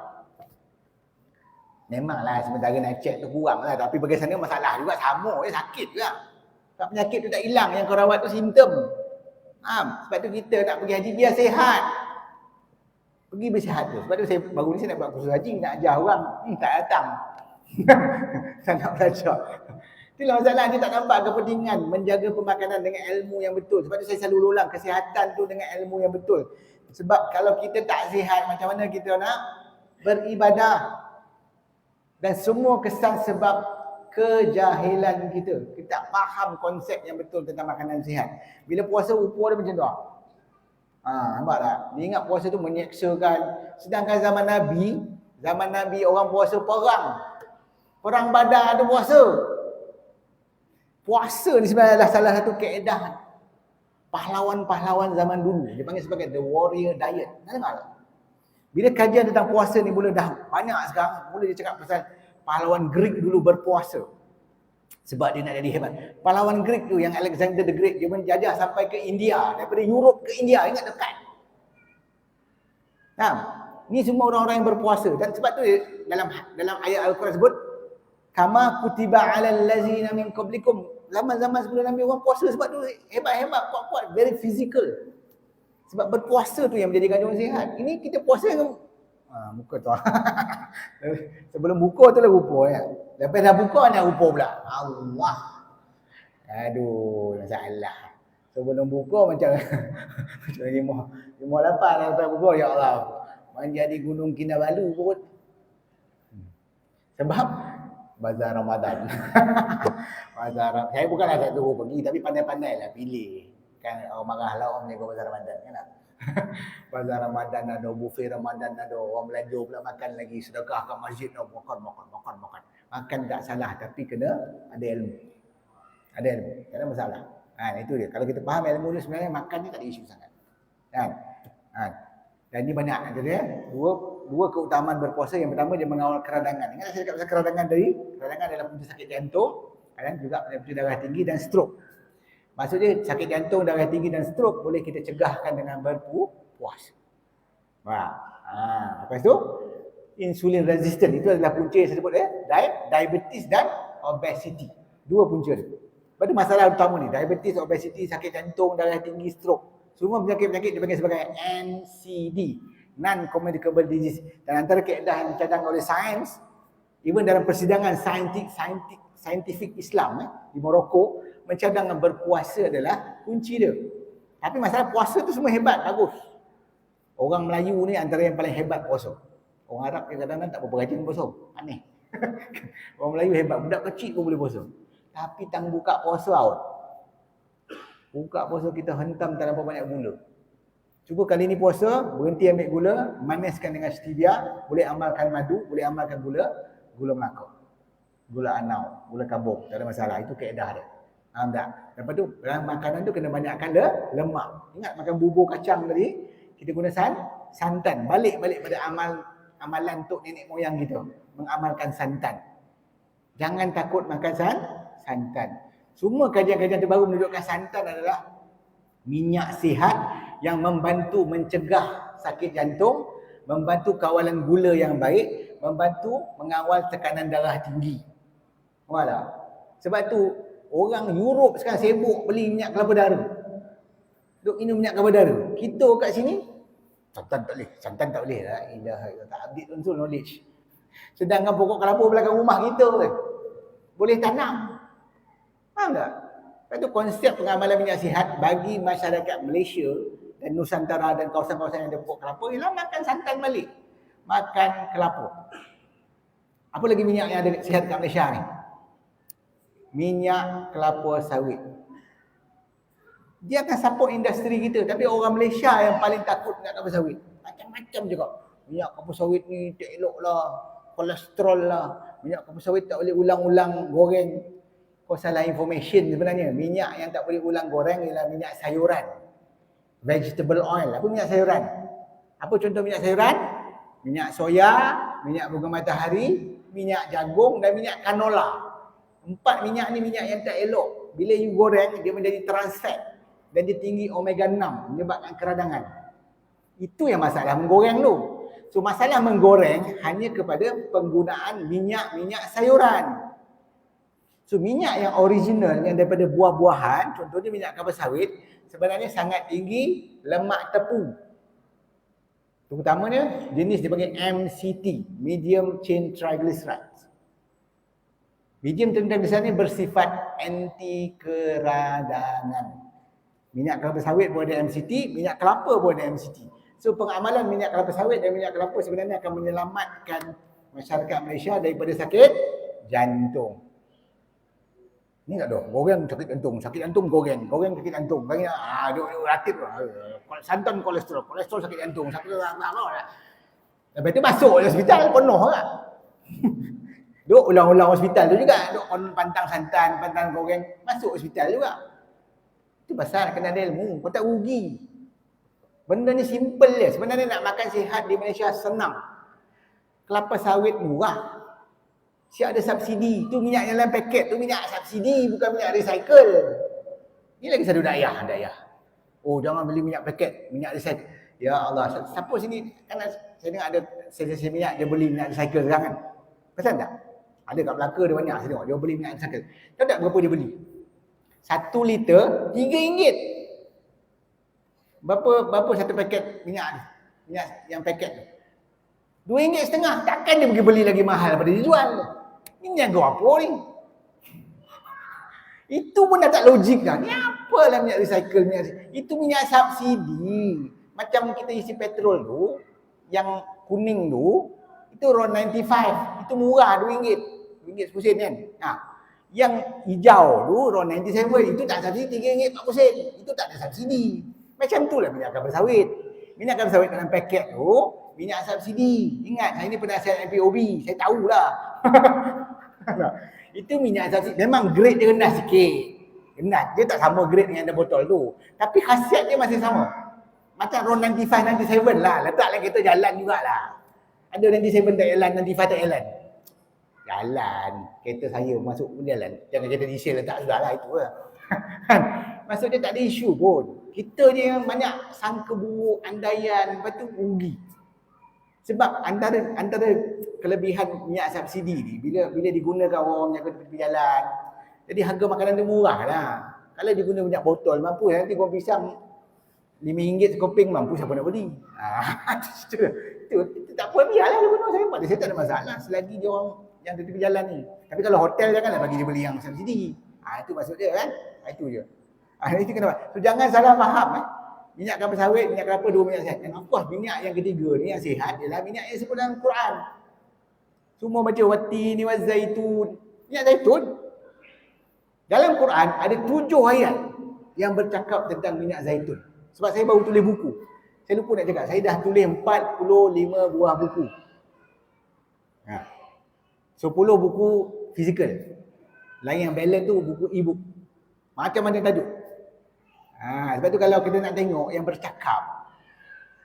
Memanglah sementara nak check tu kurang lah. Tapi pergi sana masalah juga, sama sakit juga. Sebab penyakit tu tak hilang, yang kau rawat tu simptom. Sebab tu kita nak pergi haji biar sihat. Pergi bersihat tu. Sebab tu saya baru ni saya nak buat kursus haji, nak ajar orang, tak datang. Saya nak belajar. Itulah masalah, dia tak nampak kepentingan menjaga pemakanan dengan ilmu yang betul. Sebab tu saya selalu ulang, kesihatan tu dengan ilmu yang betul. Sebab kalau kita tak sihat, macam mana kita nak beribadah? Dan semua kesan sebab kejahilan kita. Kita tak faham konsep yang betul tentang makanan sihat. Bila puasa upur dia macam tu. Nampak tak? Dia ingat puasa tu menyeksakan. Sedangkan zaman Nabi orang puasa perang. Perang Badar ada puasa. Puasa ni sebenarnya adalah salah satu kaedah pahlawan-pahlawan zaman dulu. Dia panggil sebagai the warrior diet. Nak dengar tak? Bila kajian tentang puasa ni mula dah banyak sekarang, mula dia cakap pasal pahlawan Greek dulu berpuasa. Sebab dia nak jadi hebat. Pahlawan Greek tu yang Alexander the Great, dia menjajah sampai ke India. Daripada Europe ke India, ingat dekat. Ni semua orang-orang yang berpuasa. Dan sebab tu dalam ayat Al-Quran sebut, kama kutiba alal lazina min qablikum. Zaman-zaman sebelum Nabi orang puasa, sebab tu hebat-hebat, kuat-kuat, very physical. Sebab berpuasa tu yang menjadikan orang sihat. Ini kita puasa dengan muka tu. Sebelum buka tu lah rupa ya. Lepas dah buka nak rupa pula. Allah. Aduh, masalah. Sebelum buka macam lima lapan lepas buka, ya Allah. Menjadi Gunung Kinabalu pun. Sebab bazar Ramadan. Saya bukanlah tak tahu pergi, tapi pandai-pandai lah pilih. Kan orang marah lah orang jaga bazar Ramadan kan tak? Bazar Ramadan ada, buffet Ramadan ada, orang belanja pula makan lagi, sedekah kat masjid, makan. Makan tak salah, tapi kena ada ilmu. Ada ilmu, tak ada masalah. Itu dia. Kalau kita faham ilmu ni sebenarnya makan ni tak ada isu sangat. Kan? Dan ni banyak dia. Dua keutamaan berpuasa. Yang pertama dia mengawal keradangan. Ingat saya cakap pasal keradangan tadi? Keradangan adalah punca sakit jantung, dan juga punca darah tinggi dan stroke. Maksudnya sakit jantung, darah tinggi dan stroke boleh kita cegahkan dengan berpuasa. Lepas tu insulin resistant, itu adalah punca yang saya sebut diabetes dan obesity. Dua punca tu. Lepas tu masalah utama ni, diabetes, obesity, sakit jantung, darah tinggi, stroke. Semua penyakit-penyakit dipanggil sebagai NCD, non-communicable disease. Dan antara kaedah yang dicadang oleh sains, even dalam persidangan scientific Islam di Morocco, mencadang berpuasa adalah kunci dia. Tapi masalah puasa tu semua hebat, bagus. Orang Melayu ni antara yang paling hebat puasa. Orang Arab kadang-kadang tak berapa rajin puasa. Aneh. Orang Melayu hebat, budak kecil pun boleh puasa. Tapi tang buka puasa out. Buka puasa kita hentam tak nampak banyak gula. Cuba kali ni puasa, berhenti ambil gula, maniskan dengan stevia, boleh amalkan madu, boleh amalkan gula Melaka, gula anau, gula kabung, tak ada masalah. Itu kaedah dia. Faham tak? Lepas tu, dalam makanan tu kena banyakkan lemak. Ingat makan bubur kacang tadi, kita guna santan. Balik pada amalan tok nenek moyang kita, mengamalkan santan. Jangan takut makan santan. Semua kajian-kajian terbaru menunjukkan santan adalah minyak sihat yang membantu mencegah sakit jantung, membantu kawalan gula yang baik, membantu mengawal tekanan darah tinggi. Faham tak? Sebab tu orang Europe sekarang sibuk beli minyak kelapa darah. Duk minum minyak kelapa darah. Kita kat sini santan tak boleh lah. Tak update unsur knowledge. Sedangkan pokok kelapa belakang rumah kita boleh tanam. Faham tak? Lepas tu konsep pengamalan minyak sihat bagi masyarakat Malaysia dan Nusantara dan kawasan-kawasan yang ada pokok kelapa ialah makan santan balik. Makan kelapa. Apa lagi minyak yang ada sihat kat Malaysia ni? Minyak kelapa sawit. Dia akan support industri kita, tapi orang Malaysia yang paling takut minyak kelapa sawit. Macam-macam juga. Minyak kelapa sawit ni tak elok lah, kolesterol lah. Minyak kelapa sawit tak boleh ulang-ulang goreng. Kau salah information sebenarnya. Minyak yang tak boleh ulang goreng ialah minyak sayuran. Vegetable oil. Apa minyak sayuran? Apa contoh minyak sayuran? Minyak soya, minyak bunga matahari, minyak jagung dan minyak canola. 4 minyak ni minyak yang tak elok. Bila you goreng, dia menjadi trans fat. Dan dia tinggi omega 6, menyebabkan keradangan. Itu yang masalah menggoreng tu. So masalah menggoreng hanya kepada penggunaan minyak-minyak sayuran. So minyak yang original, yang daripada buah-buahan, contohnya minyak kelapa sawit, sebenarnya sangat tinggi lemak tepung. Terutamanya jenis dipanggil MCT, medium chain triglycerides. Medium chain triglycerides ni bersifat anti keradangan. Minyak kelapa sawit pun ada MCT, minyak kelapa pun ada MCT. So pengamalan minyak kelapa sawit dan minyak kelapa sebenarnya akan menyelamatkan masyarakat Malaysia daripada sakit jantung. Ni tak ada. Goreng sakit jantung goreng sakit jantung. Bagi duk ratib santan kolesterol sakit jantung, sakit apa. Lepas tu masuk hospital penuh lah. Duk ulang-ulang hospital tu juga, duk pantang santan, pantang goreng, masuk hospital juga. Itu pasal kena ada ilmu, kau tak rugi. Benda ni simple je. Sebenarnya nak makan sihat di Malaysia senang. Kelapa sawit murah. Siap ada subsidi. Tu minyak yang dalam paket tu minyak subsidi, bukan minyak recycle. Ni lagi satu dayah. Oh, jangan beli minyak paket, minyak recycle. Ya Allah, siapa sini kan saya dengar ada sesi minyak dia beli minyak recycle sekarang kan. Pasal tak? Ada kat Melaka dia banyak saya tengok dia beli minyak recycle. Tahu tak berapa dia beli? 1 liter RM3. Berapa satu paket minyak ni? Minyak yang paket tu. RM2.5. Takkan dia pergi beli lagi mahal daripada dia jual. Ini niaga apa ni? Itu pun dah tak logik dah. Ni apalah minyak recycle, itu minyak subsidi. Macam kita isi petrol tu, yang kuning tu, itu RON 95. Itu murah RM2. RM2.10 kan? Yang hijau tu RON 97. Itu tak subsidi RM3.40. Itu tak ada subsidi. Macam tu lah minyak kelapa sawit. Minyak kelapa sawit dalam paket tu, minyak subsidi. Ingat, saya ni penasihat MPOB. Saya tahulah. Itu minyak subsidi. Memang grade dia rendah sikit. Rendah. Dia tak sama grade dengan yang ada botol tu. Tapi khasiat dia masih sama. Macam RON 95, 97 lah. Letaklah kereta jalan jugalah. Ada 97 tak jalan, 95 tak jalan. Jalan. Kereta saya masuk jalan. Jangan kereta diesel letak sudah lah. Itu lah. Maksud dia tak ada isu pun. Kita je yang banyak sangka buruk, andaian. Lepas tu rugi. Sebab antara kelebihan minyak subsidi ni, bila digunakan orang menjaga tepi jalan, jadi harga makanan dia murah lah. Kalau diguna minyak botol, mampu nanti goreng pisang RM5 sekoping, mampu siapa nak beli. Itu tak apa, biarlah dia guna saya. Pada saya tak ada masalah selagi dia orang yang tepi jalan ni. Tapi kalau hotel janganlah bagi dia beli yang subsidi. Itu maksud dia kan. Itu je. Itu kenapa? So jangan salah faham minyak kelapa sawit, minyak kelapa, dua minyak sihat. Dan of course minyak yang ketiga ni yang sihat ialah minyak yang disebut dalam Quran. Semua baca watini wazaitun. Minyak zaitun. Dalam Quran ada 7 ayat yang bercakap tentang minyak zaitun. Sebab saya baru tulis buku. Saya lupa nak cakap, saya dah tulis 45 buah buku. 10 buku fizikal. Lain yang balance tu buku e-book. Macam-macam tajuk. Sebab tu kalau kita nak tengok yang bercakap,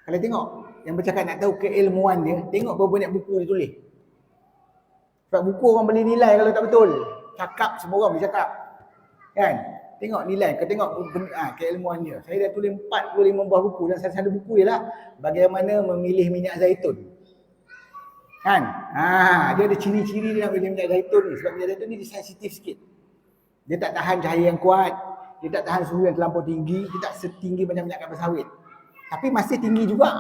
kalau tengok yang bercakap nak tahu keilmuan dia, tengok berapa banyak buku dia tulis. Sebab buku orang boleh nilai kalau tak betul. Cakap semua orang boleh cakap. Kan? Tengok nilai, kau tengok keilmuan dia. Saya dah tulis 45 buah buku dan salah satu buku ialah bagaimana memilih minyak zaitun. Kan? Dia ada ciri-ciri dia nak pilih minyak zaitun ni. Sebab minyak zaitun ni dia sensitif sikit. Dia tak tahan cahaya yang kuat. Dia tak tahan suhu yang terlampau tinggi. Dia tak setinggi macam minyak kelapa sawit. Tapi masih tinggi juga.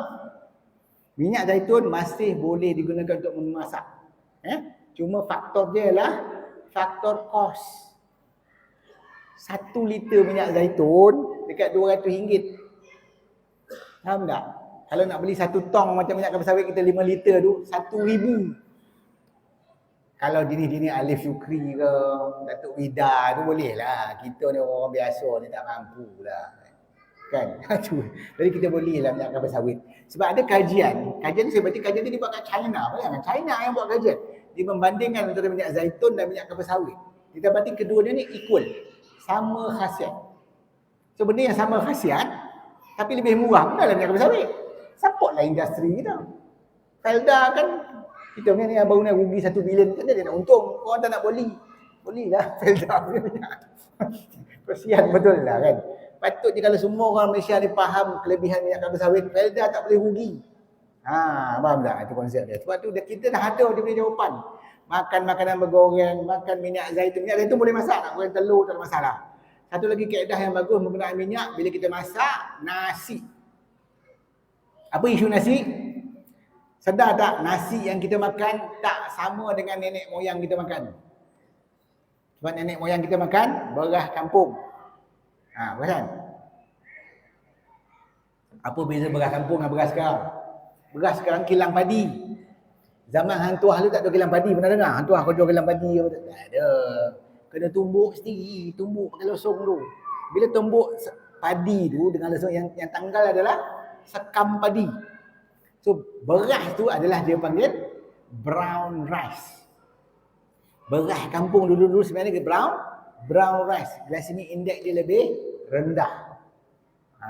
Minyak zaitun masih boleh digunakan untuk memasak. Cuma faktor dia ialah faktor kos. 1 liter minyak zaitun dekat RM200. Faham tak? Kalau nak beli 1 tong macam minyak kelapa sawit kita 5 liter tu, RM1,000. Kalau jenis-jenis Alif Syukri ke, Datuk Wida tu boleh lah. Kita ni orang biasa ni tak mampu lah. Kan? Jadi kita boleh lah minyak kelapa sawit. Sebab ada kajian ni saya baca kajian ni dibuat kat China. Bayangkan China yang buat kajian. Dia membandingkan antara minyak zaitun dan minyak kelapa sawit. Kita banding kedua-dua ni equal. Sama khasiat. So benda yang sama khasiat tapi lebih murah pun dalam minyak kelapa sawit. Supportlah industri kita. Felda kan kita punya ni yang baru nak rugi 1 bilion kan dia nak untung. Orang tak nak bolilah Felda punya minyak. Kesian betul lah kan. Patutnya kalau semua orang Malaysia ni faham kelebihan minyak kelapa sawit, Felda tak boleh rugi. Faham tak? Itu konsep dia. Sebab tu kita dah ada dia punya jawapan. Makan makanan bergoreng, makan minyak zaitun. Minyak zaitun boleh masak, nak goreng telur tak ada masalah. Satu lagi kaedah yang bagus menggunakan minyak, bila kita masak nasi. Apa isu nasi? Sedar tak nasi yang kita makan tak sama dengan nenek moyang kita makan? Sebab nenek moyang kita makan beras kampung. Bukan? Apa beza beras kampung dengan beras sekarang? Beras sekarang kilang padi. Zaman Hang Tuah tu tak ada kilang padi, pernah dengar? Hang Tuah kau jual kilang padi apa tak ada. Kena tumbuk sendiri, tumbuk pakai losong tu. Bila tumbuk padi tu dengan losong yang tanggal adalah sekam padi. So beras tu adalah dia panggil brown rice. Beras kampung dulu-dulu sebenarnya dia brown rice. Glycemic index dia lebih rendah.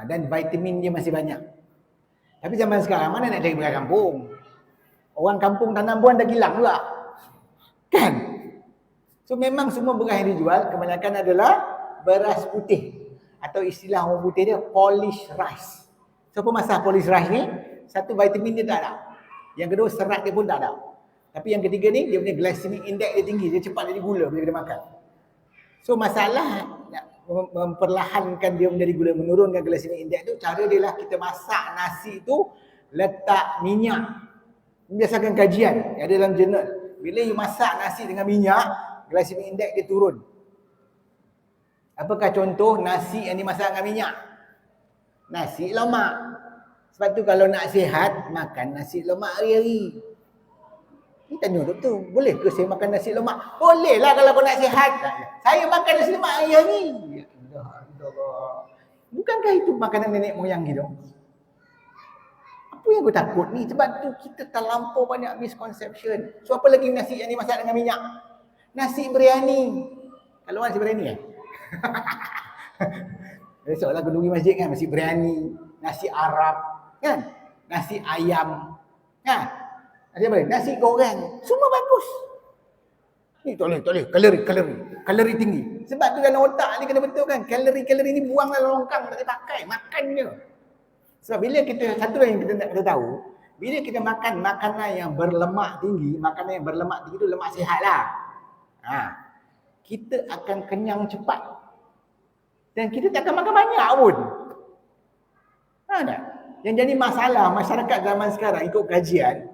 Dan vitamin dia masih banyak. Tapi zaman sekarang mana nak cari beras kampung? Orang kampung tanam pun dah gilang pula. Kan? So memang semua beras yang dijual kebanyakan adalah beras putih. Atau istilah orang putih dia polished rice. So apa masalah polished rice ni? Satu, vitamin dia tak ada. Yang kedua, serat dia pun tak ada. Tapi yang ketiga ni, dia punya glycemic index dia tinggi. Dia cepat jadi gula bila kita makan. So masalah nak memperlahankan dia menjadi gula, menurunkan glycemic index tu, cara dia lah kita masak nasi tu, letak minyak. Biasakan kajian ada dalam jurnal. Bila you masak nasi dengan minyak, glycemic index dia turun. Apakah contoh nasi yang dimasak dengan minyak? Nasi lemak. Sebab tu kalau nak sihat, makan nasi lemak hari-hari. Ni tanya doktor, boleh ke saya makan nasi lemak? Boleh lah kalau kau nak sihat. Saya makan nasi lemak hari-hari. Ya Allah. Bukankah itu makanan nenek moyang kita? Apa yang aku takut ni? Sebab tu kita terlampau banyak misconception. So apa lagi nasi yang dimasak dengan minyak? Nasi biryani. Kalau nasi biryani Besoklah kenduri masjid kan, nasi biryani, nasi Arab, kan? Nasi ayam, kan? Nasi goreng, semua bagus. Ni tak boleh, kalori tinggi. Sebab tu dalam otak ni kena betul kan, kalori ni buang dalam longkang, tak boleh pakai, makan je. Sebab bila kita, satu yang kita nak tahu, bila kita makan makanan yang berlemak tinggi, makanan yang berlemak tinggi tu lemak sihat lah. Kita akan kenyang cepat. Dan kita tak akan makan banyak pun. Tak? Yang jadi masalah masyarakat zaman sekarang ikut kajian,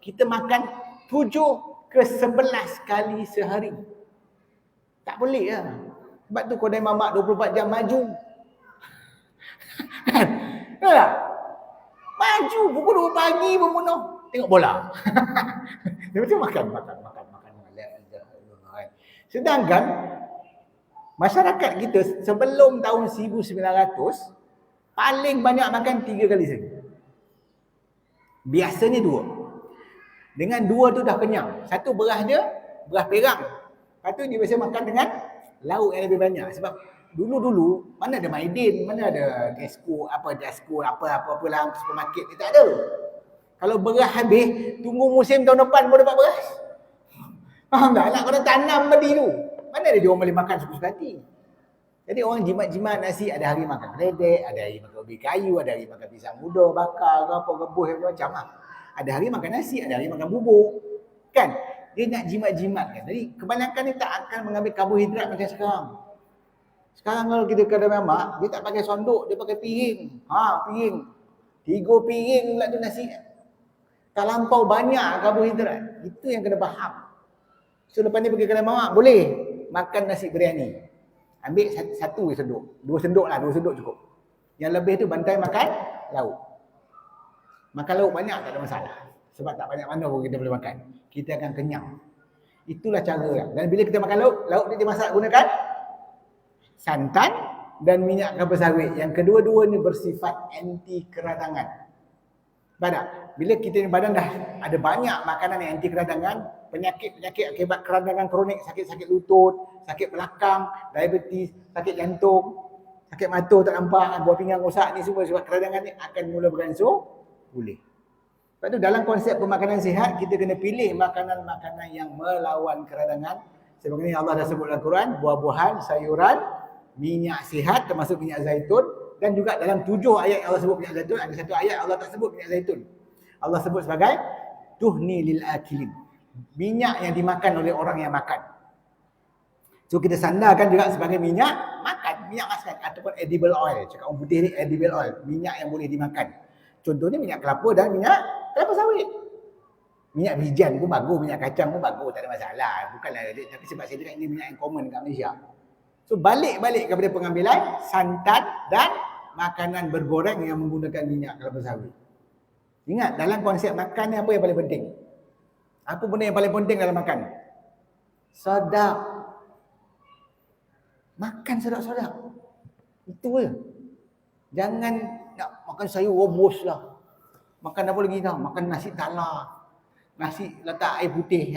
kita makan 7 ke 11 kali sehari. Tak boleh lah. Sebab tu kedai mamak 24 jam maju. Kan? Tak? Maju pukul 2 pagi membunuh. Tengok bola. Dia macam makan. Sedangkan masyarakat kita sebelum tahun 1900 paling banyak makan 3 kali sehari. Biasanya 2. Dengan 2 tu dah kenyang. Satu beras dia, beras perang. Lepas tu dia biasa makan dengan lauk yang lebih banyak. Sebab dulu-dulu mana ada Maidin, mana ada Gasco, apa-apa lah supermarket, dia tak ada. Kalau beras habis, tunggu musim tahun depan baru dapat beras. Faham tak? Nak kena tanam padi tu. Mana ada dia orang boleh makan suka-suka hati. Jadi orang jimat-jimat nasi, ada hari makan keledek, ada hari makan ubi kayu, ada hari makan pisang muda, bakar, rebus, macam-macam lah. Ada hari makan nasi, ada hari makan bubur. Kan? Dia nak jimat-jimat kan. Jadi kebanyakan ni tak akan mengambil karbohidrat macam sekarang. Sekarang kalau kita kedai mamak, dia tak pakai sonduk, dia pakai piring. Piring. 3 piring pula tu nasi. Tak lampau banyak karbohidrat. Itu yang kena faham. So lepas ni pergi kedai mamak, boleh makan nasi biryani. Ambil 1 senduk. 2 senduk lah, 2 senduk cukup. Yang lebih tu bantai makan lauk. Makan lauk banyak tak ada masalah. Sebab tak banyak mana pun kita boleh makan. Kita akan kenyang. Itulah cara lah. Dan bila kita makan lauk dia dimasak gunakan santan dan minyak kelapa sawit. Yang kedua-dua ni bersifat anti keradangan. Bila kita ni badan dah ada banyak makanan yang anti keradangan, penyakit akibat keradangan kronik, sakit-sakit lutut, sakit belakang, diabetes, sakit jantung, sakit mata tak nampak, buah pinggang rosak ni semua sebab keradangan ni akan mula beransur pulih. Sebab tu dalam konsep pemakanan sihat, kita kena pilih makanan-makanan yang melawan keradangan. Sebagaimana Allah dah sebut dalam Quran, buah-buahan, sayuran, minyak sihat termasuk minyak zaitun. Dan juga dalam 7 ayat Allah sebut minyak zaitun, ada 1 ayat Allah tak sebut minyak zaitun. Allah sebut sebagai tuhni lil akilin. Minyak yang dimakan oleh orang yang makan. So kita sandarkan juga sebagai minyak makan, minyak makan ataupun edible oil. Cakap orang putih ni edible oil, minyak yang boleh dimakan. Contohnya minyak kelapa dan minyak kelapa sawit. Minyak bijan pun bagus, minyak kacang pun bagus, tak ada masalah. Bukanlah, tapi sebab saya cakap ini minyak yang common kat Malaysia. So balik kepada pengambilan santan dan makanan bergoreng yang menggunakan minyak kelapa sawit. Ingat, dalam konsep makan ni apa yang paling penting? Apa benda yang paling penting dalam makan? Sedap. Makan sedap-sedap. Itu je. Jangan nak makan sayur rebus lah. Makan apa lagi tau? Makan nasi talar. Nasi letak air putih.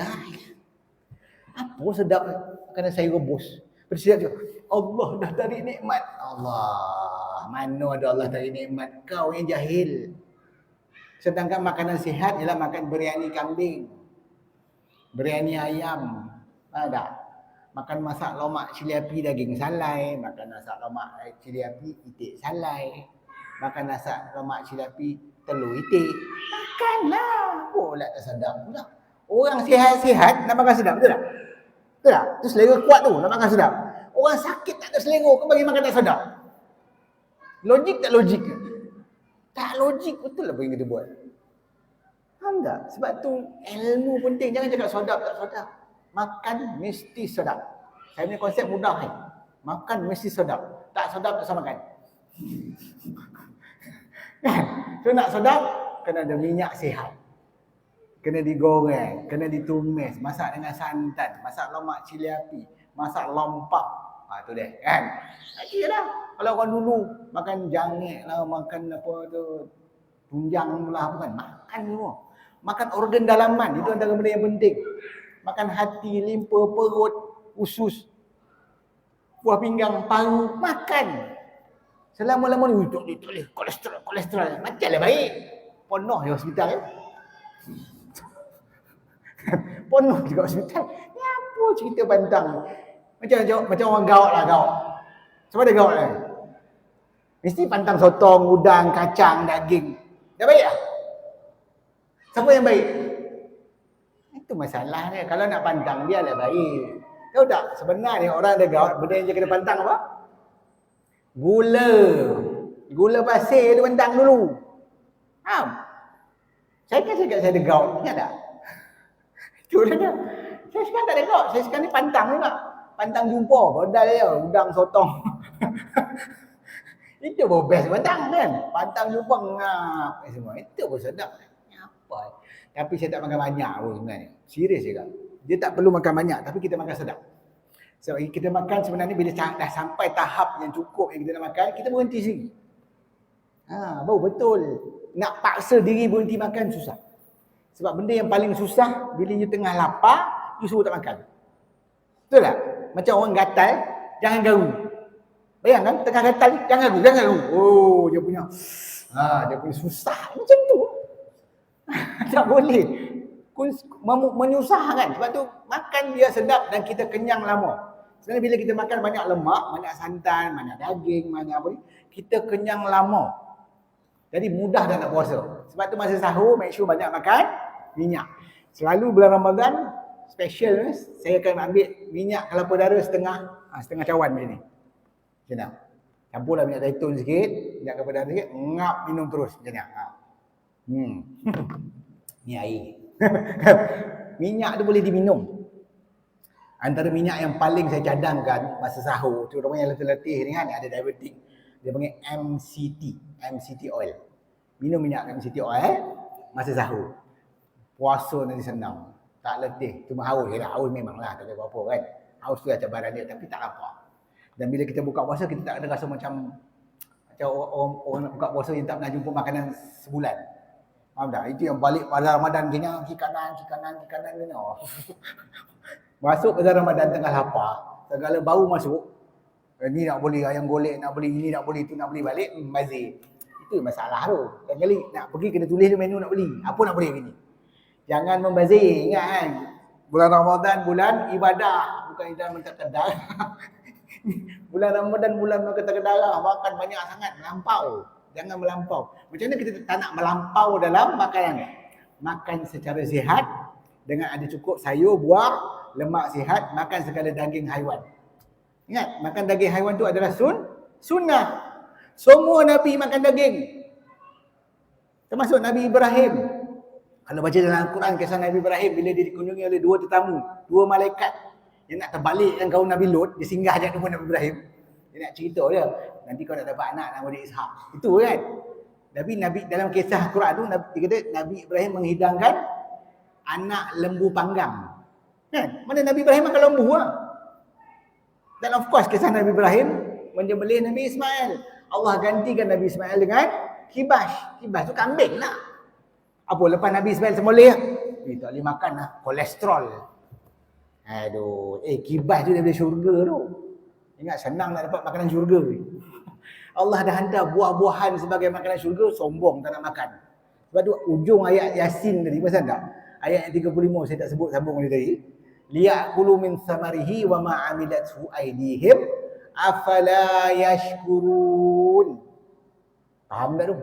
Apa sedap makan sayur rebus. Bersiap je. Allah dah tarik nikmat. Allah. Mana ada Allah tarik nikmat? Kau yang jahil. Sedangkan makanan sihat ialah makan biryani kambing. Biryani ayam. Ada. Makan masak lomak cili api daging salai, makan masak lomak cili api itik salai, makan masak lomak cili api telur itik. Makanlah. Oh, tak sedap pula. Orang sihat-sihat nak makan sedap, betul tak? Betul tak? Tu selera kuat tu nak makan sedap. Orang sakit tak ada selera, kau bagi makan tak sedap. Logik tak logik? Tak logik betul apa yang kita buat. Faham tak? Sebab tu ilmu penting. Jangan cakap sedap tak sedap. Makan mesti sedap. Saya punya konsep mudah kan. Makan mesti sedap. Tak sedap tak usah makan. Kan? So nak sedap, kena ada minyak sihat. Kena digoreng, kena ditumis, masak dengan santan, masak lemak cili api, masak lompak. Tu dia kan. Okey dah. Kalau orang dulu makan jangik lah, makan apa tu, tunjang lah, bukan. Makan semua. Makan organ dalaman, itu antara benda yang penting. Makan hati, limpa, perut, usus, buah pinggang, paru, makan. Selama-lama ni, tak boleh, kolesterol. Macamlah baik. Penuh je hospital. Penuh juga hospital. Ni apa cerita pantang ni? Macam orang gaut lah, gaut. Siapa ada gaut lah? Mesti pantang sotong, udang, kacang, daging. Dah baik lah? Siapa yang baik? Itu masalah dia. Kalau nak pantang, biarlah baik. Tahu tak? Sebenarnya orang ada gout, benda yang dia kena pantang apa? Gula. Gula pasir dia pantang dulu. Faham? Saya kan cakap saya ada gout. Ingat tak? Itu dia. Saya sekarang tak ada gout. Saya sekarang ni pantang juga. Pantang jumpa. Badal je. Udang sotong. Itu pun best pantang kan? Pantang jumpa ngap. Semua. Itu pun sedap. Apa? Tapi saya tak makan banyak pun sebenarnya. Serius juga. Dia tak perlu makan banyak, tapi kita makan sedap. Sebab kita makan sebenarnya bila dah sampai tahap yang cukup yang kita nak makan, kita berhenti sini. Baru betul. Nak paksa diri berhenti makan susah. Sebab benda yang paling susah, bila you tengah lapar, you suruh tak makan. Betul tak? Macam orang gatal, jangan garu. Bayangkan, tengah gatal, jangan garu. Oh, dia punya susah. Macam tu. Tak boleh. Menyusahkan. Sebab tu makan dia sedap dan kita kenyang lama. Sebenarnya bila kita makan banyak lemak, banyak santan, banyak daging, banyak apa ni, kita kenyang lama. Jadi mudah dah nak puasa. Sebab tu masa sahur make sure banyak makan minyak. Selalu bulan Ramadan special saya akan ambil minyak kelapa darah setengah cawan macam ni. Macam ni. Campurlah minyak zaitun sikit, minyak kelapa darah sikit, ngap minum terus macam ni. Ni air. Minyak tu boleh diminum. Antara minyak yang paling saya cadangkan masa sahur, terutama yang letih-letih ni kan, ada diabetik. Dia panggil MCT oil. Minum minyak MCT oil masa sahur. Puasa nanti senang. Tak letih. Cuma haus je lah. Haus memanglah tak ada apa-apa kan. Haus tu lah cabaran dia, tapi tak apa. Dan bila kita buka puasa, kita tak ada rasa macam orang nak buka puasa yang tak pernah jumpa makanan sebulan. Faham tak? Itu yang balik pada Ramadan kenyang, kiri kanan ni. Masuk pada Ramadan tengah lapar, segala bau masuk. Ni nak beli ayam golek, nak beli ini, nak beli itu, nak beli balik, bazir. Itu masalah tu. Kali nak pergi kena tulis menu nak beli. Apa nak beli ini? Jangan membazir, ingat kan? Bulan Ramadan bulan ibadah, bukan ibadah menterkedah. Bulan Ramadan bulan menterkedah, makan banyak sangat, melampau. Jangan melampau. Macam mana kita tak nak melampau dalam makanan? Makan secara sihat dengan ada cukup sayur, buah, lemak sihat, makan segala daging haiwan. Ingat, makan daging haiwan tu adalah sunnah. Semua Nabi makan daging. Termasuk Nabi Ibrahim. Kalau baca dalam Al-Quran kisah Nabi Ibrahim bila dia dikunjungi oleh dua tetamu, dua malaikat yang nak terbalikkan kaum Nabi Lut, dia singgah je rumah Nabi Ibrahim. Dia nak cerita dia, nanti kau nak dapat anak nama dia Ishak. Itu kan. Nabi dalam kisah Quran tu dia kata Nabi Ibrahim menghidangkan anak lembu panggang. Kan? Mana Nabi Ibrahim makan lembu lah. Dan of course kisah Nabi Ibrahim menyembelih Nabi Ismail. Allah gantikan Nabi Ismail dengan kibas. Kibas tu kambing lah. Apa lepas Nabi Ismail sembelih, tak boleh makan lah, kolesterol. Aduh, kibas tu daripada syurga tu. Ingat senang nak dapat makanan syurga. Allah dah hantar buah-buahan sebagai makanan syurga, sombong tak nak makan. Sebab tu ujung ayat Yasin tadi, pasal tak? Ayat 35 saya tak sebut sambung tadi. Liya'kulu min samarihi wa ma 'amilathu aydihim afala yashkurun. Faham tak tu?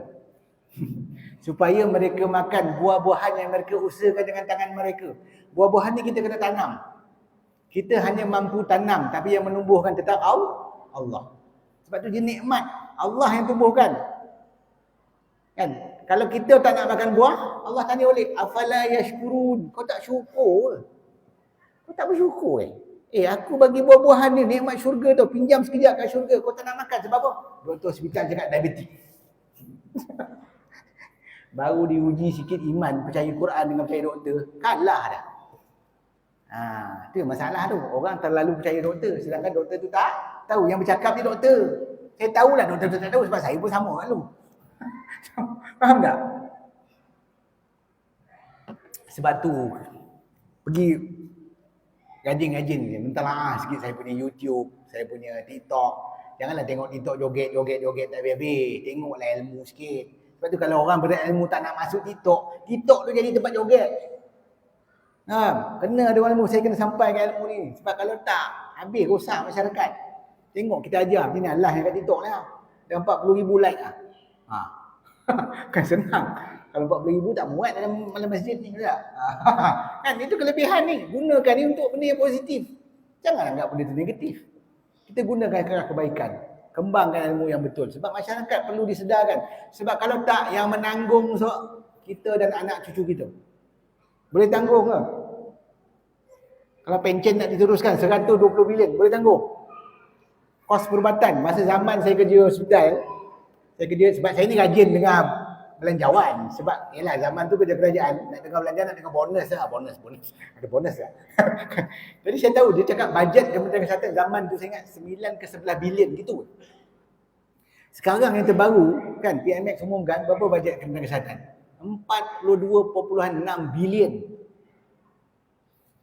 Supaya mereka makan buah-buahan yang mereka usahakan dengan tangan mereka. Buah-buahan ni kita kena tanam. Kita hanya mampu tanam, tapi yang menumbuhkan tetap Allah. Sebab tu dia nikmat. Allah yang tumbuhkan. Kan? Kalau kita tak nak makan buah, Allah tanya balik, afala yashkurun. Kau tak syukur? Kau tak bersyukur aku bagi buah-buahan ni, nikmat syurga tu, pinjam sekejap kat syurga, kau tak nak makan sebab apa? Doktor hospital cakap diabetes. Baru diuji sikit iman, percaya Quran dengan percaya doktor, kalah dah. Itu masalah tu. Orang terlalu percaya doktor, sedangkan doktor tu tak tahu. Yang bercakap ni doktor. Saya tahulah doktor tu tak tahu sebab saya pun sama lalu. Faham tak? Sebab tu pergi rajin-rajin ni, minta maaf sikit saya punya YouTube, saya punya TikTok. Janganlah tengok TikTok joget tak habis-habis. Tengoklah ilmu sikit. Sebab tu kalau orang berilmu tak nak masuk TikTok, TikTok tu jadi tempat joget. Kena ada orang ilmu, saya kena sampaikan ilmu ni. Sebab kalau tak, habis rosak masyarakat. Tengok kita ajar, ni Allah yang kat TikTok lah. Dah 40,000 like lah. Kan senang. Kalau 40,000 tak muat dalam masjid ni tak? Kan itu kelebihan ni. Gunakan ni untuk benda yang positif. Jangan anggap benda tu negatif. Kita gunakan ke arah kebaikan. Kembangkan ilmu yang betul. Sebab masyarakat perlu disedarkan. Sebab kalau tak, yang menanggung kita dan anak cucu kita. Boleh tanggung ke? Kalau pencen nak diteruskan 120 bilion, boleh tanggung? Kos perubatan. Masa zaman saya kerja hospital, sebab saya ni rajin dengar belanjawan. Sebab yelah zaman tu kerja kerajaan, nak dengar belanjaan, nak dengar bonus lah. Bonus. Ada bonus lah. Jadi saya tahu, dia cakap bajet Kementerian Kesihatan zaman tu saya ingat 9 ke 11 bilion gitu. Sekarang yang terbaru, kan PMX umumkan berapa bajet Kementerian Kesihatan? 42.6 bilion.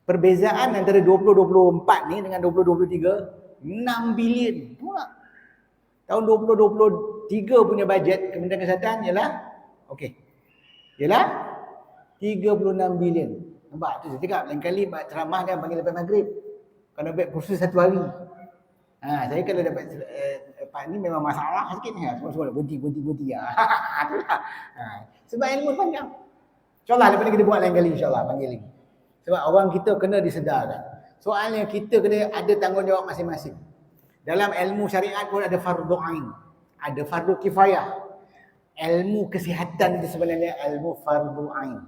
Perbezaan antara 2024 ni dengan 2023, 6 bilion. Tengok. Tahun 2023 punya bajet Kementerian Kesihatan ialah ialah 36 bilion. Nampak tu saya cakap lain kali ceramah dan panggil lepas maghrib. Kalau dapat kursus 1 hari. Saya kalau dapat ni memang masalah sikit ni. Semua berhenti. Itulah. Sebab ilmu panjang. InsyaAllah lepas ni kita buat lain kali, insyaAllah panggil lagi. Sebab orang kita kena disedarkan. Soalnya kita kena ada tanggungjawab masing-masing. Dalam ilmu syariat pun ada fardu ain, ada fardu kifayah. Ilmu kesihatan itu sebenarnya ilmu fardu ain.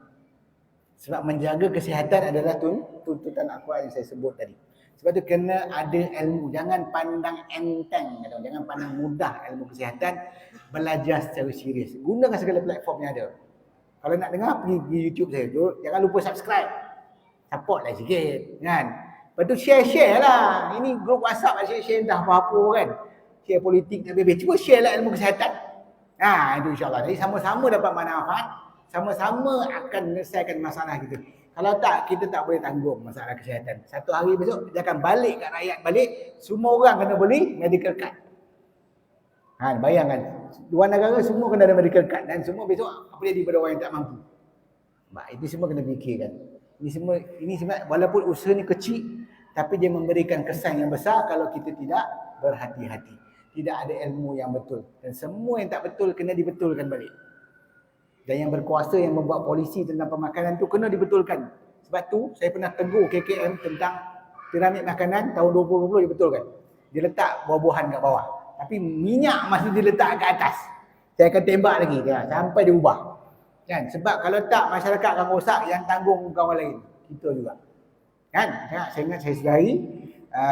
Sebab menjaga kesihatan adalah tuntutan Al-Quran yang saya sebut tadi. Sebab tu kena ada ilmu, jangan pandang enteng, jangan pandang mudah ilmu kesihatan, belajar secara serius. Gunakan segala platform yang ada. Kalau nak dengar pergi YouTube saya tu, jangan lupa subscribe. Support lah sikit, kan? Lepas tu share lah. Ini grup WhatsApp share entah apa-apa kan. Share politik tak habis. Cuba share lah ilmu kesihatan. Itu insyaAllah. Jadi sama-sama dapat manfaat. Sama-sama akan menyelesaikan masalah kita. Kalau tak, kita tak boleh tanggung masalah kesihatan. Satu hari besok, dia akan balik kat rakyat balik. Semua orang kena beli medical card. Bayangkan. Luar negara semua kena ada medical card. Dan semua besok apa jadi pada orang yang tak mampu. Itu semua kena fikirkan. Ini semua walaupun usaha ni kecil, tapi dia memberikan kesan yang besar kalau kita tidak berhati-hati. Tidak ada ilmu yang betul. Dan semua yang tak betul kena dibetulkan balik. Dan yang berkuasa yang membuat polisi tentang pemakanan tu kena dibetulkan. Sebab tu saya pernah tegur KKM tentang piramid makanan tahun 2020 dibetulkan. Dia letak buah-buahan kat bawah. Tapi minyak masih diletak kat atas. Saya akan tembak lagi sampai dia ubah. Kan? Sebab kalau tak masyarakat akan rosak, yang tanggung kawan lain. Kita juga. Kan? Saya ingat saya sedari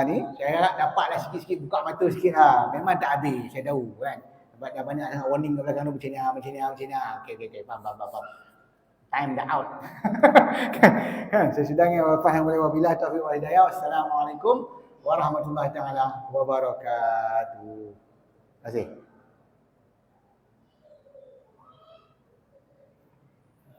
ni, saya harap dapatlah sikit-sikit buka mata sikit lah. Memang tak habis, saya tahu kan. Sebab dah banyak warning kat belakang tu macam ni. Okey, faham. Time dah out. Kan? Saya sedang yang wafah yang boleh wabilah taufiq wal hidayah. Wassalamualaikum warahmatullahi taala wabarakatuh. Terima kasih.